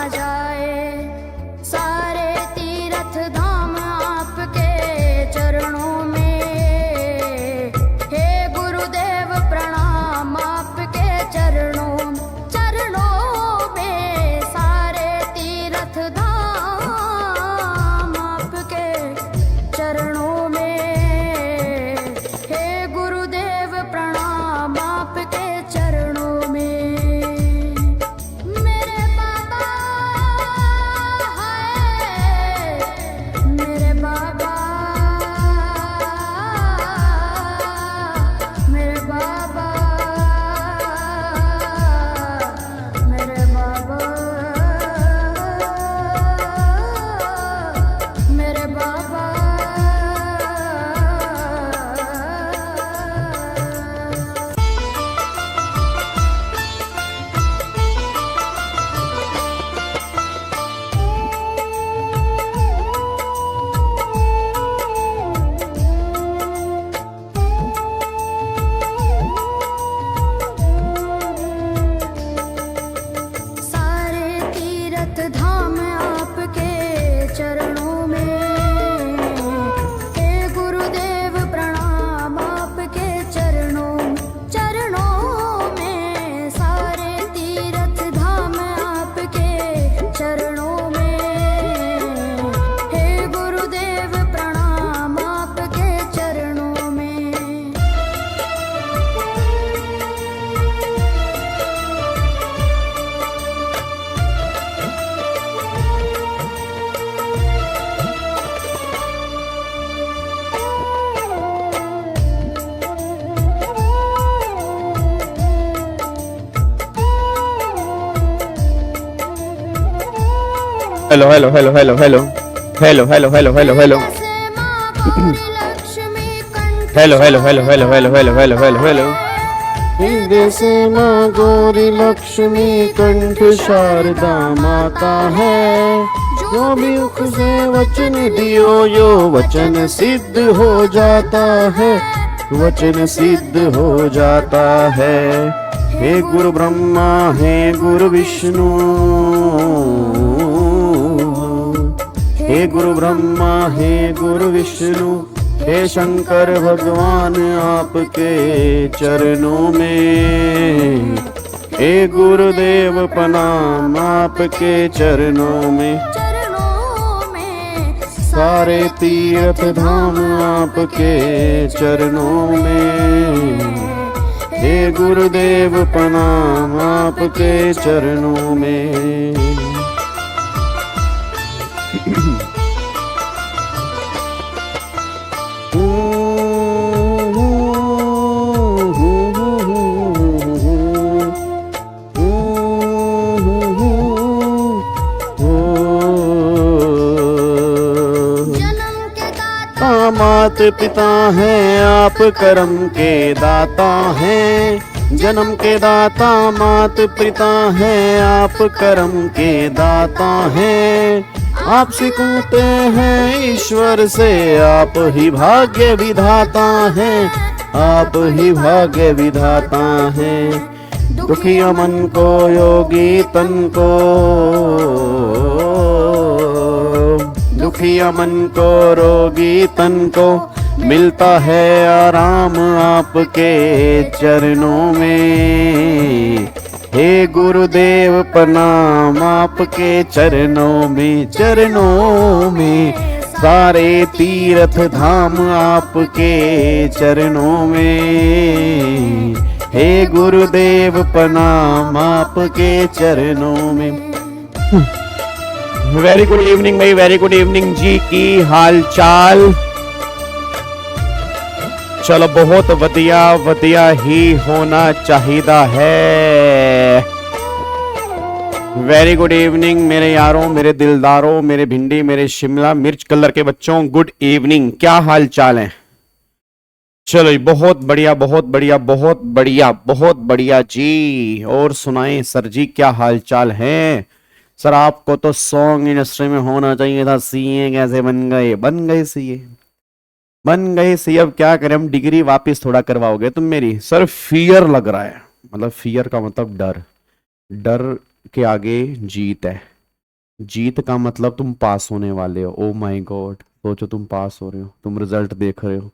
जाए। सारे तीर्थ धाम आपके चरणों में, हे गुरुदेव प्रणाम आपके चरणों में। सारे तीर्थ धाम आपके चरणों में, हे गुरुदेव प्रणाम आपके चरणों में। मेरे बाबा हाय, मेरे बाबा, मेरे बाबा, मेरे बाबा, मेरे बाबा। सारे तीर्थ धाम आपके चरणों में, हे गुरुदेव प्रणाम आपके चरणों में। सारे तीर्थ धाम आपके चरणों में, हे गुरुदेव प्रणाम आपके चरणों में। Hello hello hello hello hello hello hello hello hello hello जैसे माँ गौरी लक्ष्मी कंठ hello hello hello hello hello hello hello hello hello जैसे माँ गौरी लक्ष्मी कंठ शारदा माता है। जो भी मुख से वचन दियो यो वचन सिद्ध हो जाता है, वचन सिद्ध हो जाता है। हे गुरु ब्रह्मा हे गुरु विष्णु, हे गुरु ब्रह्मा हे गुरु विष्णु, हे शंकर भगवान आपके चरणों में। हे गुरुदेव प्रणाम आपके चरणों में। सारे तीर्थ धाम आपके चरणों में, हे गुरुदेव प्रणाम आपके चरणों में। मात पिता हैं आप कर्म के दाता हैं, जन्म के दाता मात पिता हैं आप कर्म के दाता हैं। आप सिखाते हैं ईश्वर से आप ही भाग्य विधाता हैं, आप ही भाग्य विधाता हैं। दुखिया मन को योगी तन को, दुखिया मन को रोगी तन को मिलता है आराम आपके चरणों में। हे गुरुदेव प्रणाम आपके चरणों में, चरणों में। सारे तीर्थ धाम आपके चरणों में, हे गुरुदेव प्रणाम आपके चरणों में। वेरी गुड इवनिंग भाई, वेरी गुड इवनिंग जी। की हाल चाल? चलो बहुत वधिया वधिया ही होना चाहिदा है। वेरी गुड इवनिंग मेरे यारों, मेरे दिलदारों, मेरे भिंडी, मेरे शिमला मिर्च कलर के बच्चों, गुड इवनिंग। क्या हाल चाल है? चलो जी, बहुत बढ़िया बहुत बढ़िया बहुत बढ़िया बहुत बढ़िया जी। और सुनाएं सर जी, क्या हाल चाल है? सर आपको तो सॉन्ग इंडस्ट्री में होना चाहिए था। सीए कैसे बन गए? बन गए सीए, बन गए सीए। अब क्या करें हम, डिग्री वापस थोड़ा करवाओगे तुम मेरी? सर फियर लग रहा है, मतलब फियर का मतलब डर, डर के आगे जीत है। जीत का मतलब तुम पास होने वाले हो। ओ माय गॉड, सोचो तुम पास हो रहे हो, तुम रिजल्ट देख रहे हो,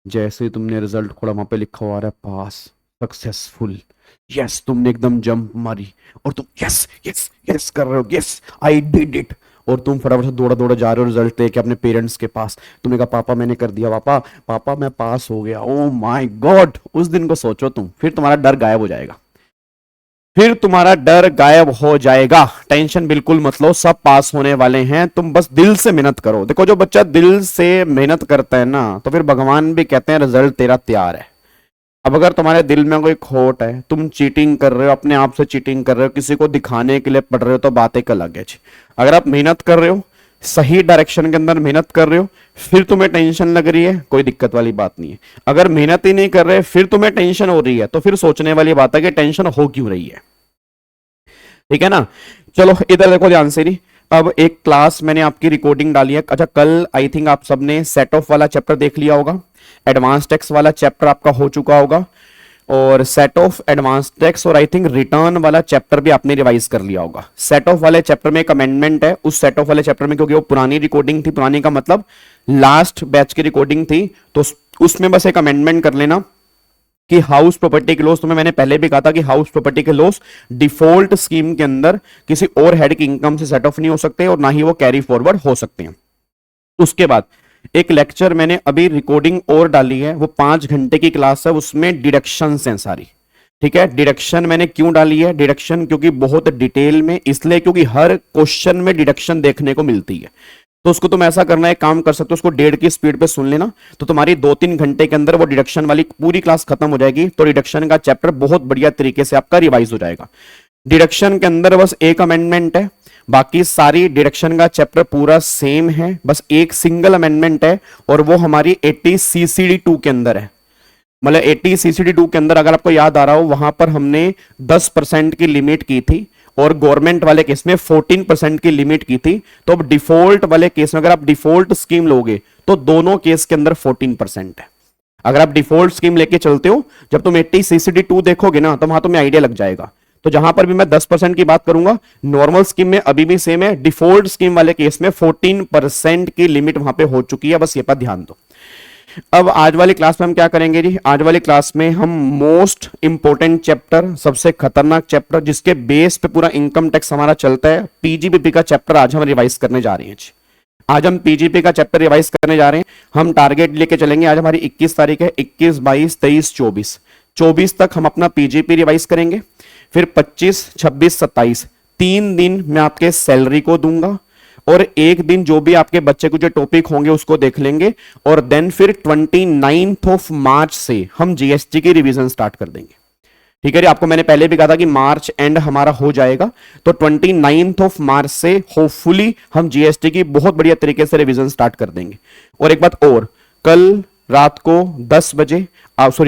जैसे ही तुमने रिजल्ट खोला वहां पे लिखा हुआ आ रहा है पास, सक्सेसफुल। यस, तुमने एकदम जंप मारी और तुम यस यस यस कर रहे हो, यस आई डिड इट। और तुम फटाफट से दौड़ा दौड़ा जा रहे हो रिजल्ट लेके अपने पेरेंट्स के पास। तुमने कहा पापा मैंने कर दिया, पापा पापा मैं पास हो गया। ओ माय गॉड, उस दिन को सोचो तुम, फिर तुम्हारा डर गायब हो जाएगा, फिर तुम्हारा डर गायब हो जाएगा। टेंशन बिल्कुल मत लो, सब पास होने वाले हैं, तुम बस दिल से मेहनत करो। देखो जो बच्चा दिल से मेहनत करता है ना, तो फिर भगवान भी कहते हैं रिजल्ट तेरा तैयार है। अब अगर तुम्हारे दिल में कोई खोट है, तुम चीटिंग कर रहे हो, अपने आप से चीटिंग कर रहे हो, किसी को दिखाने के लिए पढ़ रहे हो, तो बात एक अलग है। अगर आप मेहनत कर रहे हो, सही डायरेक्शन के अंदर मेहनत कर रहे हो, फिर तुम्हें टेंशन लग रही है, कोई दिक्कत वाली बात नहीं है। अगर मेहनत ही नहीं कर रहे फिर तुम्हें टेंशन हो रही है, तो फिर सोचने वाली बात है कि टेंशन हो क्यों रही है। ठीक है ना। चलो इधर देखो ध्यान से। नहीं, अब एक क्लास मैंने आपकी रिकॉर्डिंग डाली है। अच्छा, कल आई थिंक आप सबने सेट ऑफ वाला चैप्टर देख लिया होगा, एडवांस टेक्स वाला चैप्टर आपका हो चुका होगा, और सेट ऑफ एडवांस टेक्स और आई थिंक रिटर्न वाला चैप्टर भी आपने रिवाइज कर लिया होगा। सेट ऑफ वाले चैप्टर में एक अमेंडमेंट है, उस सेट ऑफ वाले चैप्टर में, क्योंकि वो पुरानी रिकॉर्डिंग थी, पुरानी का मतलब लास्ट बैच की रिकॉर्डिंग थी, तो उसमें बस एक अमेंडमेंट कर लेना कि हाउस प्रॉपर्टी के लॉस, तुम्हें मैंने पहले भी कहा था कि हाउस प्रॉपर्टी के लॉस डिफॉल्ट स्कीम के अंदर किसी और हेड की इनकम से सेट ऑफ नहीं हो सकते, और ना ही वो कैरी फॉरवर्ड हो सकते हैं। उसके बाद एक लेक्चर मैंने अभी रिकॉर्डिंग और डाली है, वो 5 घंटे की क्लास है, उसमें डिडक्शंस हैं सारी। ठीक है, डिडक्शन मैंने क्यों डाली है, डिडक्शन क्योंकि बहुत डिटेल में, इसलिए क्योंकि हर क्वेश्चन में डिडक्शन देखने को मिलती है। तो उसको तुम ऐसा करना है, काम कर सकते हो, उसको 1.5 की स्पीड पे सुन लेना, तो तुम्हारी 2-3 घंटे के अंदर वो डिडक्शन वाली पूरी क्लास खत्म हो जाएगी। तो डिडक्शन का चैप्टर बहुत बढ़िया तरीके से आपका रिवाइज हो जाएगा। डिडक्शन के अंदर बस एक अमेंडमेंट है, बाकी सारी डिडक्शन का चैप्टर पूरा सेम है, बस एक सिंगल अमेंडमेंट है, और वो हमारी 80 CCD2 के अंदर है। मतलब 80 CCD2 के अंदर अगर आपको याद आ रहा हो, वहां पर हमने 10% की लिमिट की थी, और गवर्नमेंट वाले केस में 14% की लिमिट की थी। तो अब डिफॉल्ट वाले केस में अगर आप डिफॉल्ट स्कीम लोगे तो दोनों केस के अंदर 14% है। अगर आप डिफॉल्ट स्कीम लेके चलते हो, जब तुम 80 CCD2 देखोगे ना, तो वहां तुम्हें आइडिया लग जाएगा। तो जहां पर भी मैं 10% की बात करूंगा, नॉर्मल स्कीम में अभी भी सेम है, डिफॉल्ट स्कीम वाले केस में 14% की लिमिट वहां पे हो चुकी है, बस ये पर ध्यान दो। अब आज वाली क्लास में हम क्या करेंगे जी, आज वाली क्लास में हम मोस्ट इंपोर्टेंट चैप्टर, सबसे खतरनाक चैप्टर, जिसके बेस पे पूरा इनकम टैक्स हमारा चलता है, पीजीबीपी का चैप्टर आज हम रिवाइज करने जा रहे हैं। आज हम पीजीपी का चैप्टर रिवाइज करने जा रहे हैं। हम टारगेट लेके चलेंगे, आज हमारी 21 तारीख है, 21, 22, 23, 24 तक हम अपना पीजीपी रिवाइज करेंगे। फिर 25, 26, 27 3 दिन मैं आपके सैलरी को दूंगा, और एक दिन जो भी आपके बच्चे को जो टॉपिक होंगे उसको देख लेंगे, और देन फिर 29 मार्च से हम जीएसटी की रिवीजन स्टार्ट कर देंगे। ठीक है, आपको मैंने पहले भी कहा था कि मार्च एंड हमारा हो जाएगा, तो 29 मार्च से होपफुली हम जीएसटी की बहुत बढ़िया तरीके से रिवीजन स्टार्ट कर देंगे। और एक बात और, कल रात को 10 बजे,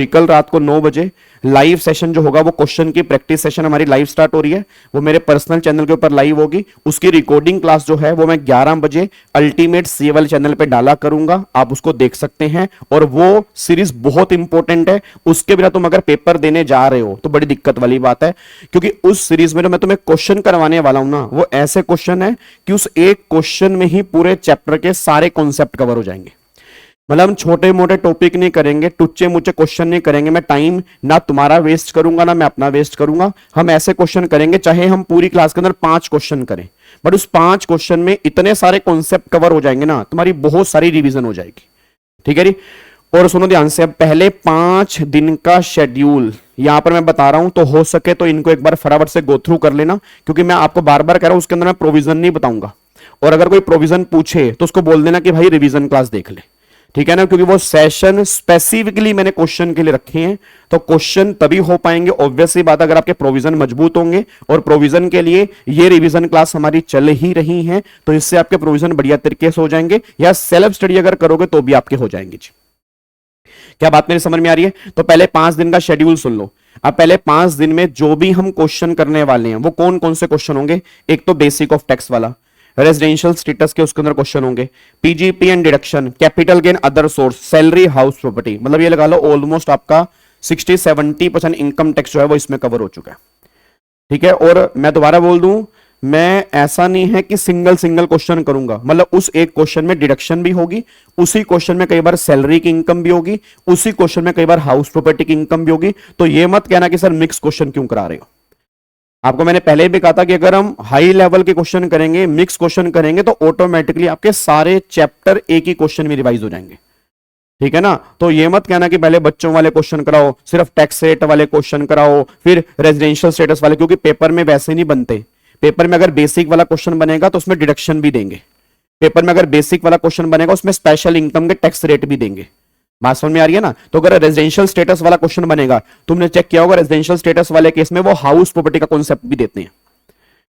कल रात को 9 बजे लाइव सेशन जो होगा, वो क्वेश्चन की प्रैक्टिस सेशन हमारी लाइव स्टार्ट हो रही है, वो मेरे पर्सनल चैनल के ऊपर लाइव होगी। उसकी रिकॉर्डिंग क्लास जो है वो मैं 11 बजे अल्टीमेट सी वाले चैनल पे डाला करूंगा, आप उसको देख सकते हैं। और वो सीरीज बहुत इंपॉर्टेंट है, उसके बिना तुम अगर पेपर देने जा रहे हो तो बड़ी दिक्कत वाली बात है, क्योंकि उस सीरीज में जो मैं तुम्हें क्वेश्चन करवाने वाला हूं ना, वो ऐसे क्वेश्चन है कि उस एक क्वेश्चन में ही पूरे चैप्टर के सारे कॉन्सेप्ट कवर हो जाएंगे। मतलब हम छोटे मोटे टॉपिक नहीं करेंगे, टुच्चे मुच्चे क्वेश्चन नहीं करेंगे, मैं टाइम ना तुम्हारा वेस्ट करूंगा ना मैं अपना वेस्ट करूंगा। हम ऐसे क्वेश्चन करेंगे, चाहे हम पूरी क्लास के अंदर 5 क्वेश्चन करें, बट उस 5 क्वेश्चन में इतने सारे कॉन्सेप्ट कवर हो जाएंगे ना, तुम्हारी बहुत सारी रिवीजन हो जाएगी। ठीक है जी। और सुनो ध्यान से, अब पहले 5 दिन का शेड्यूल यहां पर मैं बता रहा हूं, तो हो सके तो इनको एक बार फटाफट से गो थ्रू कर लेना, क्योंकि मैं आपको बार बार कह रहा हूं, उसके अंदर मैं प्रोविजन नहीं बताऊंगा, और अगर कोई प्रोविजन पूछे तो उसको बोल देना कि भाई रिवीजन क्लास देख ले। ठीक है ना, क्योंकि वो सेशन स्पेसिफिकली मैंने क्वेश्चन के लिए रखे हैं, तो क्वेश्चन तभी हो पाएंगे ऑब्वियसली बात अगर आपके प्रोविजन मजबूत होंगे, और प्रोविजन के लिए ये रिवीजन क्लास हमारी चल ही रही है, तो इससे आपके प्रोविजन बढ़िया तरीके से हो जाएंगे, या सेल्फ स्टडी अगर करोगे तो भी आपके हो जाएंगे। क्या बात मेरी समझ में आ रही है? तो पहले 5 दिन का शेड्यूल सुन लो। अब पहले 5 दिन में जो भी हम क्वेश्चन करने वाले हैं वो कौन कौन से क्वेश्चन होंगे, एक तो बेसिक ऑफ टैक्स वाला, रेजिडेंशियल स्टेटस के उसके अंदर क्वेश्चन होंगे, PGP and deduction, capital gain other source, salary, house property, मतलब ये लगा लो ऑलमोस्ट आपका 60-70% इनकम टैक्स जो है वो इसमें कवर हो चुका है। ठीक है, और मैं दोबारा बोल दूं, मैं ऐसा नहीं है कि सिंगल सिंगल क्वेश्चन करूंगा, मतलब उस एक क्वेश्चन में डिडक्शन भी होगी, उसी क्वेश्चन में कई बार सैलरी की इनकम भी होगी, उसी क्वेश्चन में कई बार हाउस प्रॉपर्टी की इनकम भी होगी। तो ये मत कहना कि सर मिक्स क्वेश्चन क्यों करा रहे हो। आपको मैंने पहले भी कहा था कि अगर हम हाई लेवल के क्वेश्चन करेंगे, मिक्स क्वेश्चन करेंगे, तो ऑटोमेटिकली आपके सारे चैप्टर एक ही क्वेश्चन में रिवाइज हो जाएंगे, ठीक है ना। तो ये मत कहना कि पहले बच्चों वाले क्वेश्चन कराओ, सिर्फ टैक्स रेट वाले क्वेश्चन कराओ, फिर रेजिडेंशियल स्टेटस वाले, क्योंकि पेपर में वैसे नहीं बनते। पेपर में अगर बेसिक वाला क्वेश्चन बनेगा तो उसमें डिडक्शन भी देंगे, पेपर में अगर बेसिक वाला क्वेश्चन बनेगा उसमें स्पेशल इनकम के टैक्स रेट भी देंगे। बात समझ में आ रही है ना। तो अगर रेजिडेंशियल स्टेटस वाला क्वेश्चन बनेगा, तुमने चेक किया होगा रेजिडेंशियल स्टेटस वाले केस में वो हाउस प्रॉपर्टी का कॉन्सेप्ट भी देते हैं,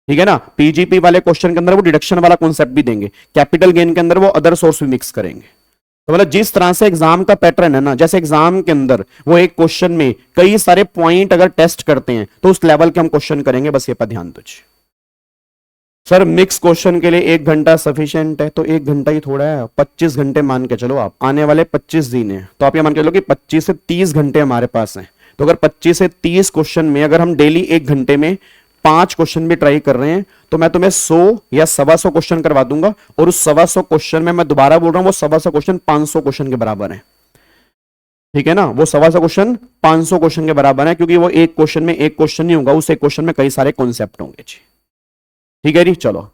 ठीक है ना। पीजीपी वाले क्वेश्चन के अंदर वो डिडक्शन वाला कॉन्सेप्ट भी देंगे, कैपिटल गेन के अंदर वो अदर सोर्स भी मिक्स करेंगे। तो मतलब जिस तरह से एग्जाम का पैटर्न है ना, जैसे एग्जाम के अंदर वो एक क्वेश्चन में कई सारे पॉइंट अगर टेस्ट करते हैं तो उस लेवल के हम क्वेश्चन करेंगे, बस ये पर ध्यान दीजिए। सर मिक्स क्वेश्चन के लिए 1 घंटा सफिशिएंट है, तो 1 घंटा ही थोड़ा है, 25 घंटे मान के चलो। आप आने वाले 25 दिन है, तो आप ये मान के चलो कि 25 से 30 घंटे हमारे पास हैं। तो अगर 25 से 30 क्वेश्चन में अगर हम डेली 1 घंटे में 5 क्वेश्चन भी ट्राई कर रहे हैं, तो मैं तुम्हें 100 या 125 क्वेश्चन करवा दूंगा। और उस 125 क्वेश्चन में मैं दोबारा बोल रहा हूं, वो 125 क्वेश्चन 500 क्वेश्चन के बराबर है, ठीक है ना। वो 125 क्वेश्चन 500 क्वेश्चन के बराबर है, क्योंकि वो एक क्वेश्चन में एक क्वेश्चन नहीं होगा, उस एक क्वेश्चन में कई सारे कॉन्सेप्ट होंगे जी, ठीक है जी। चलो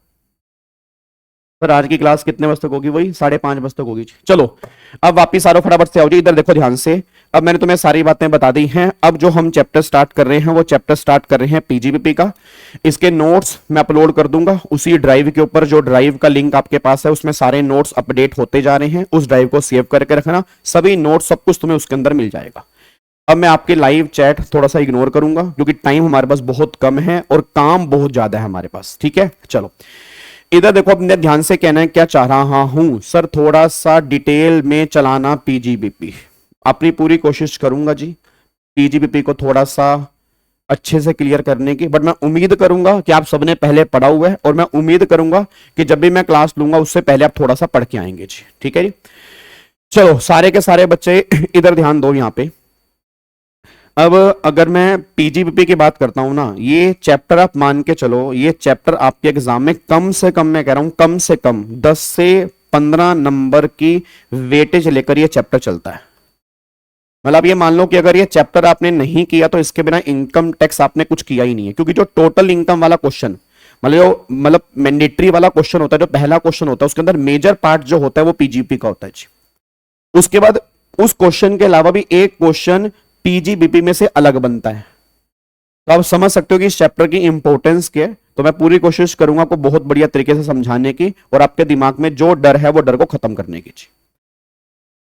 पर आज की क्लास कितने बजे तक होगी? वही 5:30 बजे तक होगी। चलो अब वापिस आ रहा, फटाफट से आओ जी, इधर देखो ध्यान से। अब मैंने तुम्हें सारी बातें बता दी हैं। अब जो हम चैप्टर स्टार्ट कर रहे हैं वो चैप्टर स्टार्ट कर रहे हैं पीजीबीपी का। इसके नोट्स मैं अपलोड कर दूंगा उसी ड्राइव के ऊपर, जो ड्राइव का लिंक आपके पास है उसमें सारे नोट्स अपडेट होते जा रहे हैं। उस ड्राइव को सेव करके रखना, सभी नोट्स सब कुछ तुम्हें उसके अंदर मिल जाएगा। अब मैं आपके लाइव चैट थोड़ा सा इग्नोर करूंगा, क्योंकि टाइम हमारे पास बहुत कम है और काम बहुत ज्यादा है हमारे पास, ठीक है। चलो इधर देखो, अपने ध्यान से कहना है क्या चाह रहा हूं। सर थोड़ा सा डिटेल में चलाना पीजीबीपी, अपनी पूरी कोशिश करूंगा जी पीजीबीपी को थोड़ा सा अच्छे से क्लियर करने की। बट मैं उम्मीद करूंगा कि आप सबने पहले पढ़ा हुआ है, और मैं उम्मीद करूंगा कि जब भी मैं क्लास लूंगा उससे पहले आप थोड़ा सा पढ़ के आएंगे जी, ठीक है जी। चलो सारे के सारे बच्चे इधर ध्यान दो यहां पे। अब अगर मैं पीजीबीपी की बात करता हूं ना, ये चैप्टर आप मान के चलो, ये चैप्टर आपके एग्जाम में कम से कम, मैं कह रहा हूं कम से कम 10 से 15 नंबर की वेटेज लेकर ये चैप्टर चलता है। मतलब ये मान लो कि अगर ये चैप्टर आपने नहीं किया तो इसके बिना इनकम टैक्स आपने कुछ किया ही नहीं है, क्योंकि जो टोटल इनकम वाला क्वेश्चन, मतलब मैंडेटरी वाला क्वेश्चन होता है, जो पहला क्वेश्चन होता है, उसके अंदर मेजर पार्ट जो होता है वो पीजीबीपी का होता है जी। उसके बाद उस क्वेश्चन के अलावा भी एक क्वेश्चन पीजीबीपी में से अलग बनता है। तो आप समझ सकते हो कि इस चैप्टर की इंपॉर्टेंस क्या है। तो मैं पूरी कोशिश करूंगा आपको बहुत बढ़िया तरीके से समझाने की, और आपके दिमाग में जो डर है वो डर को खत्म करने की जी।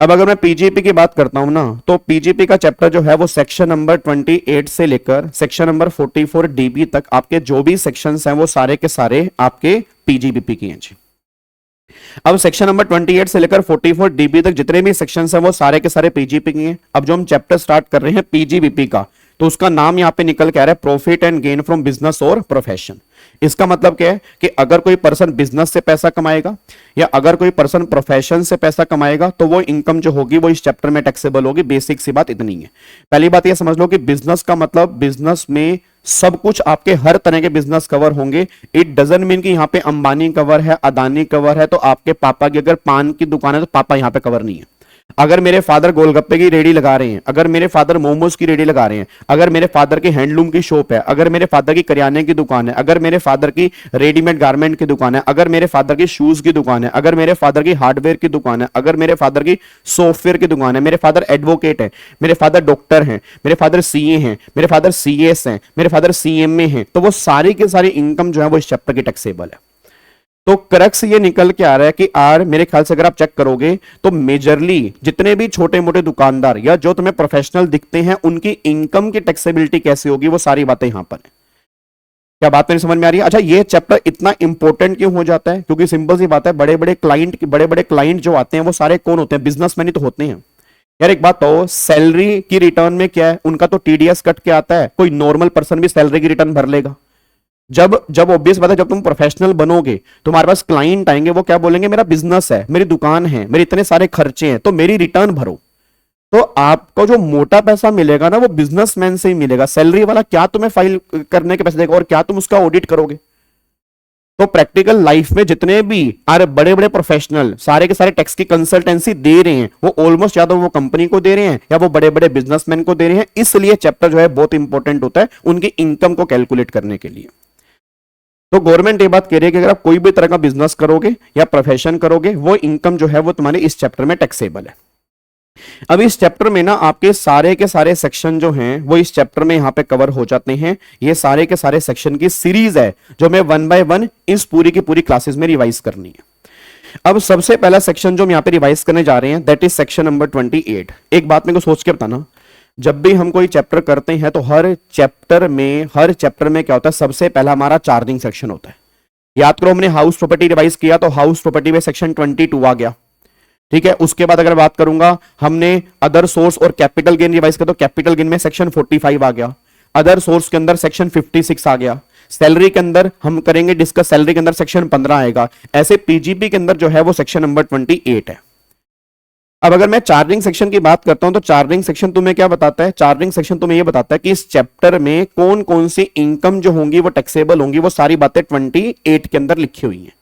अब अगर मैं पीजीपी की बात करता हूं ना, तो पीजीपी का चैप्टर जो है वो सेक्शन नंबर 28 से लेकर सेक्शन नंबर 44 डीबी तक, आपके जो भी सेक्शंस हैं वो सारे के सारे आपके पीजीबीपी के हैं जी। अब सेक्शन नंबर 28 से लेकर 44 डीबी तक जितने भी सेक्शंस हैं वो सारे के सारे पीजीपी के हैं। अब जो हम चैप्टर स्टार्ट कर रहे हैं पीजीबीपी का, तो उसका नाम यहां पे निकल के आ रहा है profit and gain from business और प्रोफेशन। इसका मतलब क्या है कि अगर कोई पर्सन बिजनेस से पैसा कमाएगा या अगर कोई पर्सन प्रोफेशन से पैसा कमाएगा, तो वो इनकम जो होगी वो इस चैप्टर में टैक्सेबल होगी। बेसिक सी बात इतनी है। पहली बात ये समझ लो कि बिजनेस का मतलब, बिजनेस में सब कुछ, आपके हर तरह के बिजनेस कवर होंगे। इट डजंट मीन कि यहां पे अंबानी कवर है, अदानी कवर है, तो आपके पापा की अगर पान की दुकान है तो पापा यहां पे कवर नहीं है। अगर मेरे फादर गोलगप्पे की रेडी लगा रहे हैं, अगर मेरे फादर मोमोज की रेडी लगा रहे हैं, अगर मेरे फादर की हैंडलूम की शॉप है, अगर मेरे फादर की करियाने की दुकान है, अगर मेरे फादर की रेडीमेड गारमेंट की दुकान है, अगर मेरे फादर की शूज की दुकान है, अगर मेरे फादर की हार्डवेयर की दुकान है, अगर मेरे फादर की सॉफ्टवेयर की दुकान है, मेरे फादर एडवोकेट है, मेरे फादर डॉक्टर हैं, मेरे फादर सीए हैं, मेरे फादर सीएस हैं, मेरे फादर सीएमए हैं, तो वो सारी की सारी इनकम जो है वो इस चैप्टर की टैक्सेबल है। तो क्रक्स ये निकल के आ रहा है कि मेरे ख्याल से अगर आप चेक करोगे तो मेजरली जितने भी छोटे मोटे दुकानदार या जो तुम्हें प्रोफेशनल दिखते हैं, उनकी इनकम की टैक्सेबिलिटी कैसे होगी, वो सारी बातें यहां पर है। क्या बात मेरी समझ में आ रही है? अच्छा, ये चैप्टर इतना इंपॉर्टेंट क्यों हो जाता है? क्योंकि सिंपल सी बात है, बड़े बड़े क्लाइंट जो आते हैं वो सारे कौन होते हैं? बिजनेसमैन ही तो होते हैं यार। एक बात तो, सैलरी की रिटर्न में क्या है, उनका तो टीडीएस कट के आता है। कोई नॉर्मल पर्सन भी सैलरी की रिटर्न भर लेगा। जब ऑब्वियस बात है, जब तुम प्रोफेशनल बनोगे, तुम्हारे पास क्लाइंट आएंगे, वो क्या बोलेंगे, मेरा बिजनेस है, मेरी दुकान है, मेरे इतने सारे खर्चे हैं, तो मेरी रिटर्न भरो। तो आपको जो मोटा पैसा मिलेगा ना, वो बिजनेसमैन से ही मिलेगा। सैलरी वाला क्या तुम्हें फाइल करने के पैसे देगा और क्या तुम उसका ऑडिट करोगे? तो प्रैक्टिकल लाइफ में जितने भी बड़े बड़े प्रोफेशनल सारे के सारे टैक्स की कंसल्टेंसी दे रहे हैं, वो ऑलमोस्ट या तो वो कंपनी को दे रहे हैं या वो बड़े बड़े बिजनेसमैन को दे रहे हैं। इसलिए चैप्टर जो है बहुत इंपॉर्टेंट होता है उनकी इनकम को कैलकुलेट करने के लिए। तो गवर्नमेंट ये बात कह रही है कि अगर आप कोई भी तरह का बिजनेस करोगे या प्रोफेशन करोगे, वो इनकम जो है वो तुम्हारे इस चैप्टर में टैक्सेबल है। अब इस चैप्टर में ना आपके सारे के सारे सेक्शन जो हैं वो इस चैप्टर में यहां पे कवर हो जाते हैं। ये सारे के सारे सेक्शन की सीरीज है जो मैं 1 बाय 1 इस पूरी की पूरी क्लासेस में रिवाइज करनी है। अब सबसे पहला सेक्शन जो हम यहां पे रिवाइज करने जा रहे हैं दैट इज सेक्शन नंबर 28। एक बात मेरे को सोच के बताना, जब भी हम कोई चैप्टर करते हैं तो हर चैप्टर में क्या होता है, सबसे पहला हमारा चार्जिंग सेक्शन होता है। याद करो हमने हाउस प्रॉपर्टी रिवाइज किया तो हाउस प्रॉपर्टी में सेक्शन 22 आ गया, ठीक है। उसके बाद अगर बात करूंगा, हमने अदर सोर्स और कैपिटल गेन रिवाइज किया तो कैपिटल गेन में सेक्शन 45 आ गया। अदर सोर्स के अंदर सेक्शन 56 आ गया। सैलरी के अंदर हम करेंगे डिस्कस, सैलरी के अंदर सेक्शन 15 आएगा। ऐसे पीजीपी के अंदर जो है वो सेक्शन नंबर 28 है। अब अगर मैं चार्जिंग सेक्शन की बात करता हूं तो चार्जिंग सेक्शन तुम्हें क्या बताता है, चार्जिंग सेक्शन तुम्हें यह बताता है कि इस चैप्टर में कौन कौन सी इनकम जो होंगी वो टैक्सेबल होंगी, वो सारी बातें 28 के अंदर लिखी हुई हैं।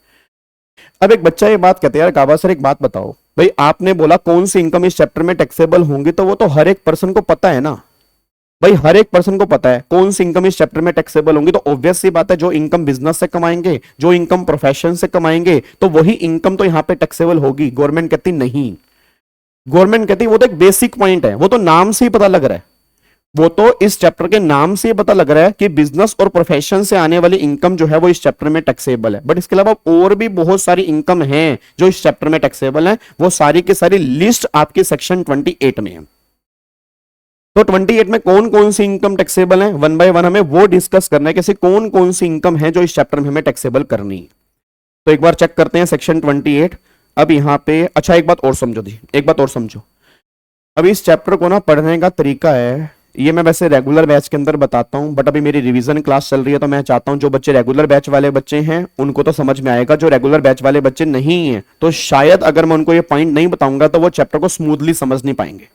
अब एक बच्चा ये बात कहते हैं, यार काबा सर एक बात बताओ, भाई आपने बोला कौन सी इनकम इस चैप्टर में टैक्सेबल होंगी, तो वो तो हर एक पर्सन को पता है ना भाई, हर एक पर्सन को पता है कौन सी इनकम इस चैप्टर में टैक्सेबल होंगी। तो ऑब्वियस सी बात है जो इनकम बिजनेस से कमाएंगे, जो इनकम प्रोफेशन से कमाएंगे, तो वही इनकम तो यहां पे टैक्सेबल होगी। गवर्नमेंट कहती नहीं, गवर्नमेंट कहती वो तो एक बेसिक पॉइंट है, वो तो नाम से ही पता लग रहा है, वो तो इस चैप्टर के नाम से पता लग रहा है कि बिजनेस और प्रोफेशन से आने वाली इनकम जो है वो इस चैप्टर में टैक्सेबल है। बट इसके अलावा और भी बहुत सारी इनकम है जो इस चैप्टर में टैक्सेबल है, वो सारी की सारी लिस्ट आपके सेक्शन 28 में है। तो 28 में कौन कौन सी इनकम टैक्सेबल है, 1 बाय 1 हमें वो डिस्कस करना है कि कौन कौन सी इनकम है जो इस चैप्टर में हमें टैक्सेबल करनी है। तो एक बार चेक करते हैं सेक्शन 28। अब यहां पे अच्छा एक बात और समझो दी, एक बात और समझो। अब इस चैप्टर को ना पढ़ने का तरीका है, ये मैं वैसे रेगुलर बैच के अंदर बताता हूं, बट अभी मेरी रिवीजन क्लास चल रही है तो मैं चाहता हूं जो बच्चे रेगुलर बैच वाले बच्चे हैं उनको तो समझ में आएगा, जो रेगुलर बैच वाले बच्चे नहीं हैं तो शायद अगर मैं उनको ये पॉइंट नहीं बताऊंगा तो वो चैप्टर को स्मूथली समझ नहीं पाएंगे।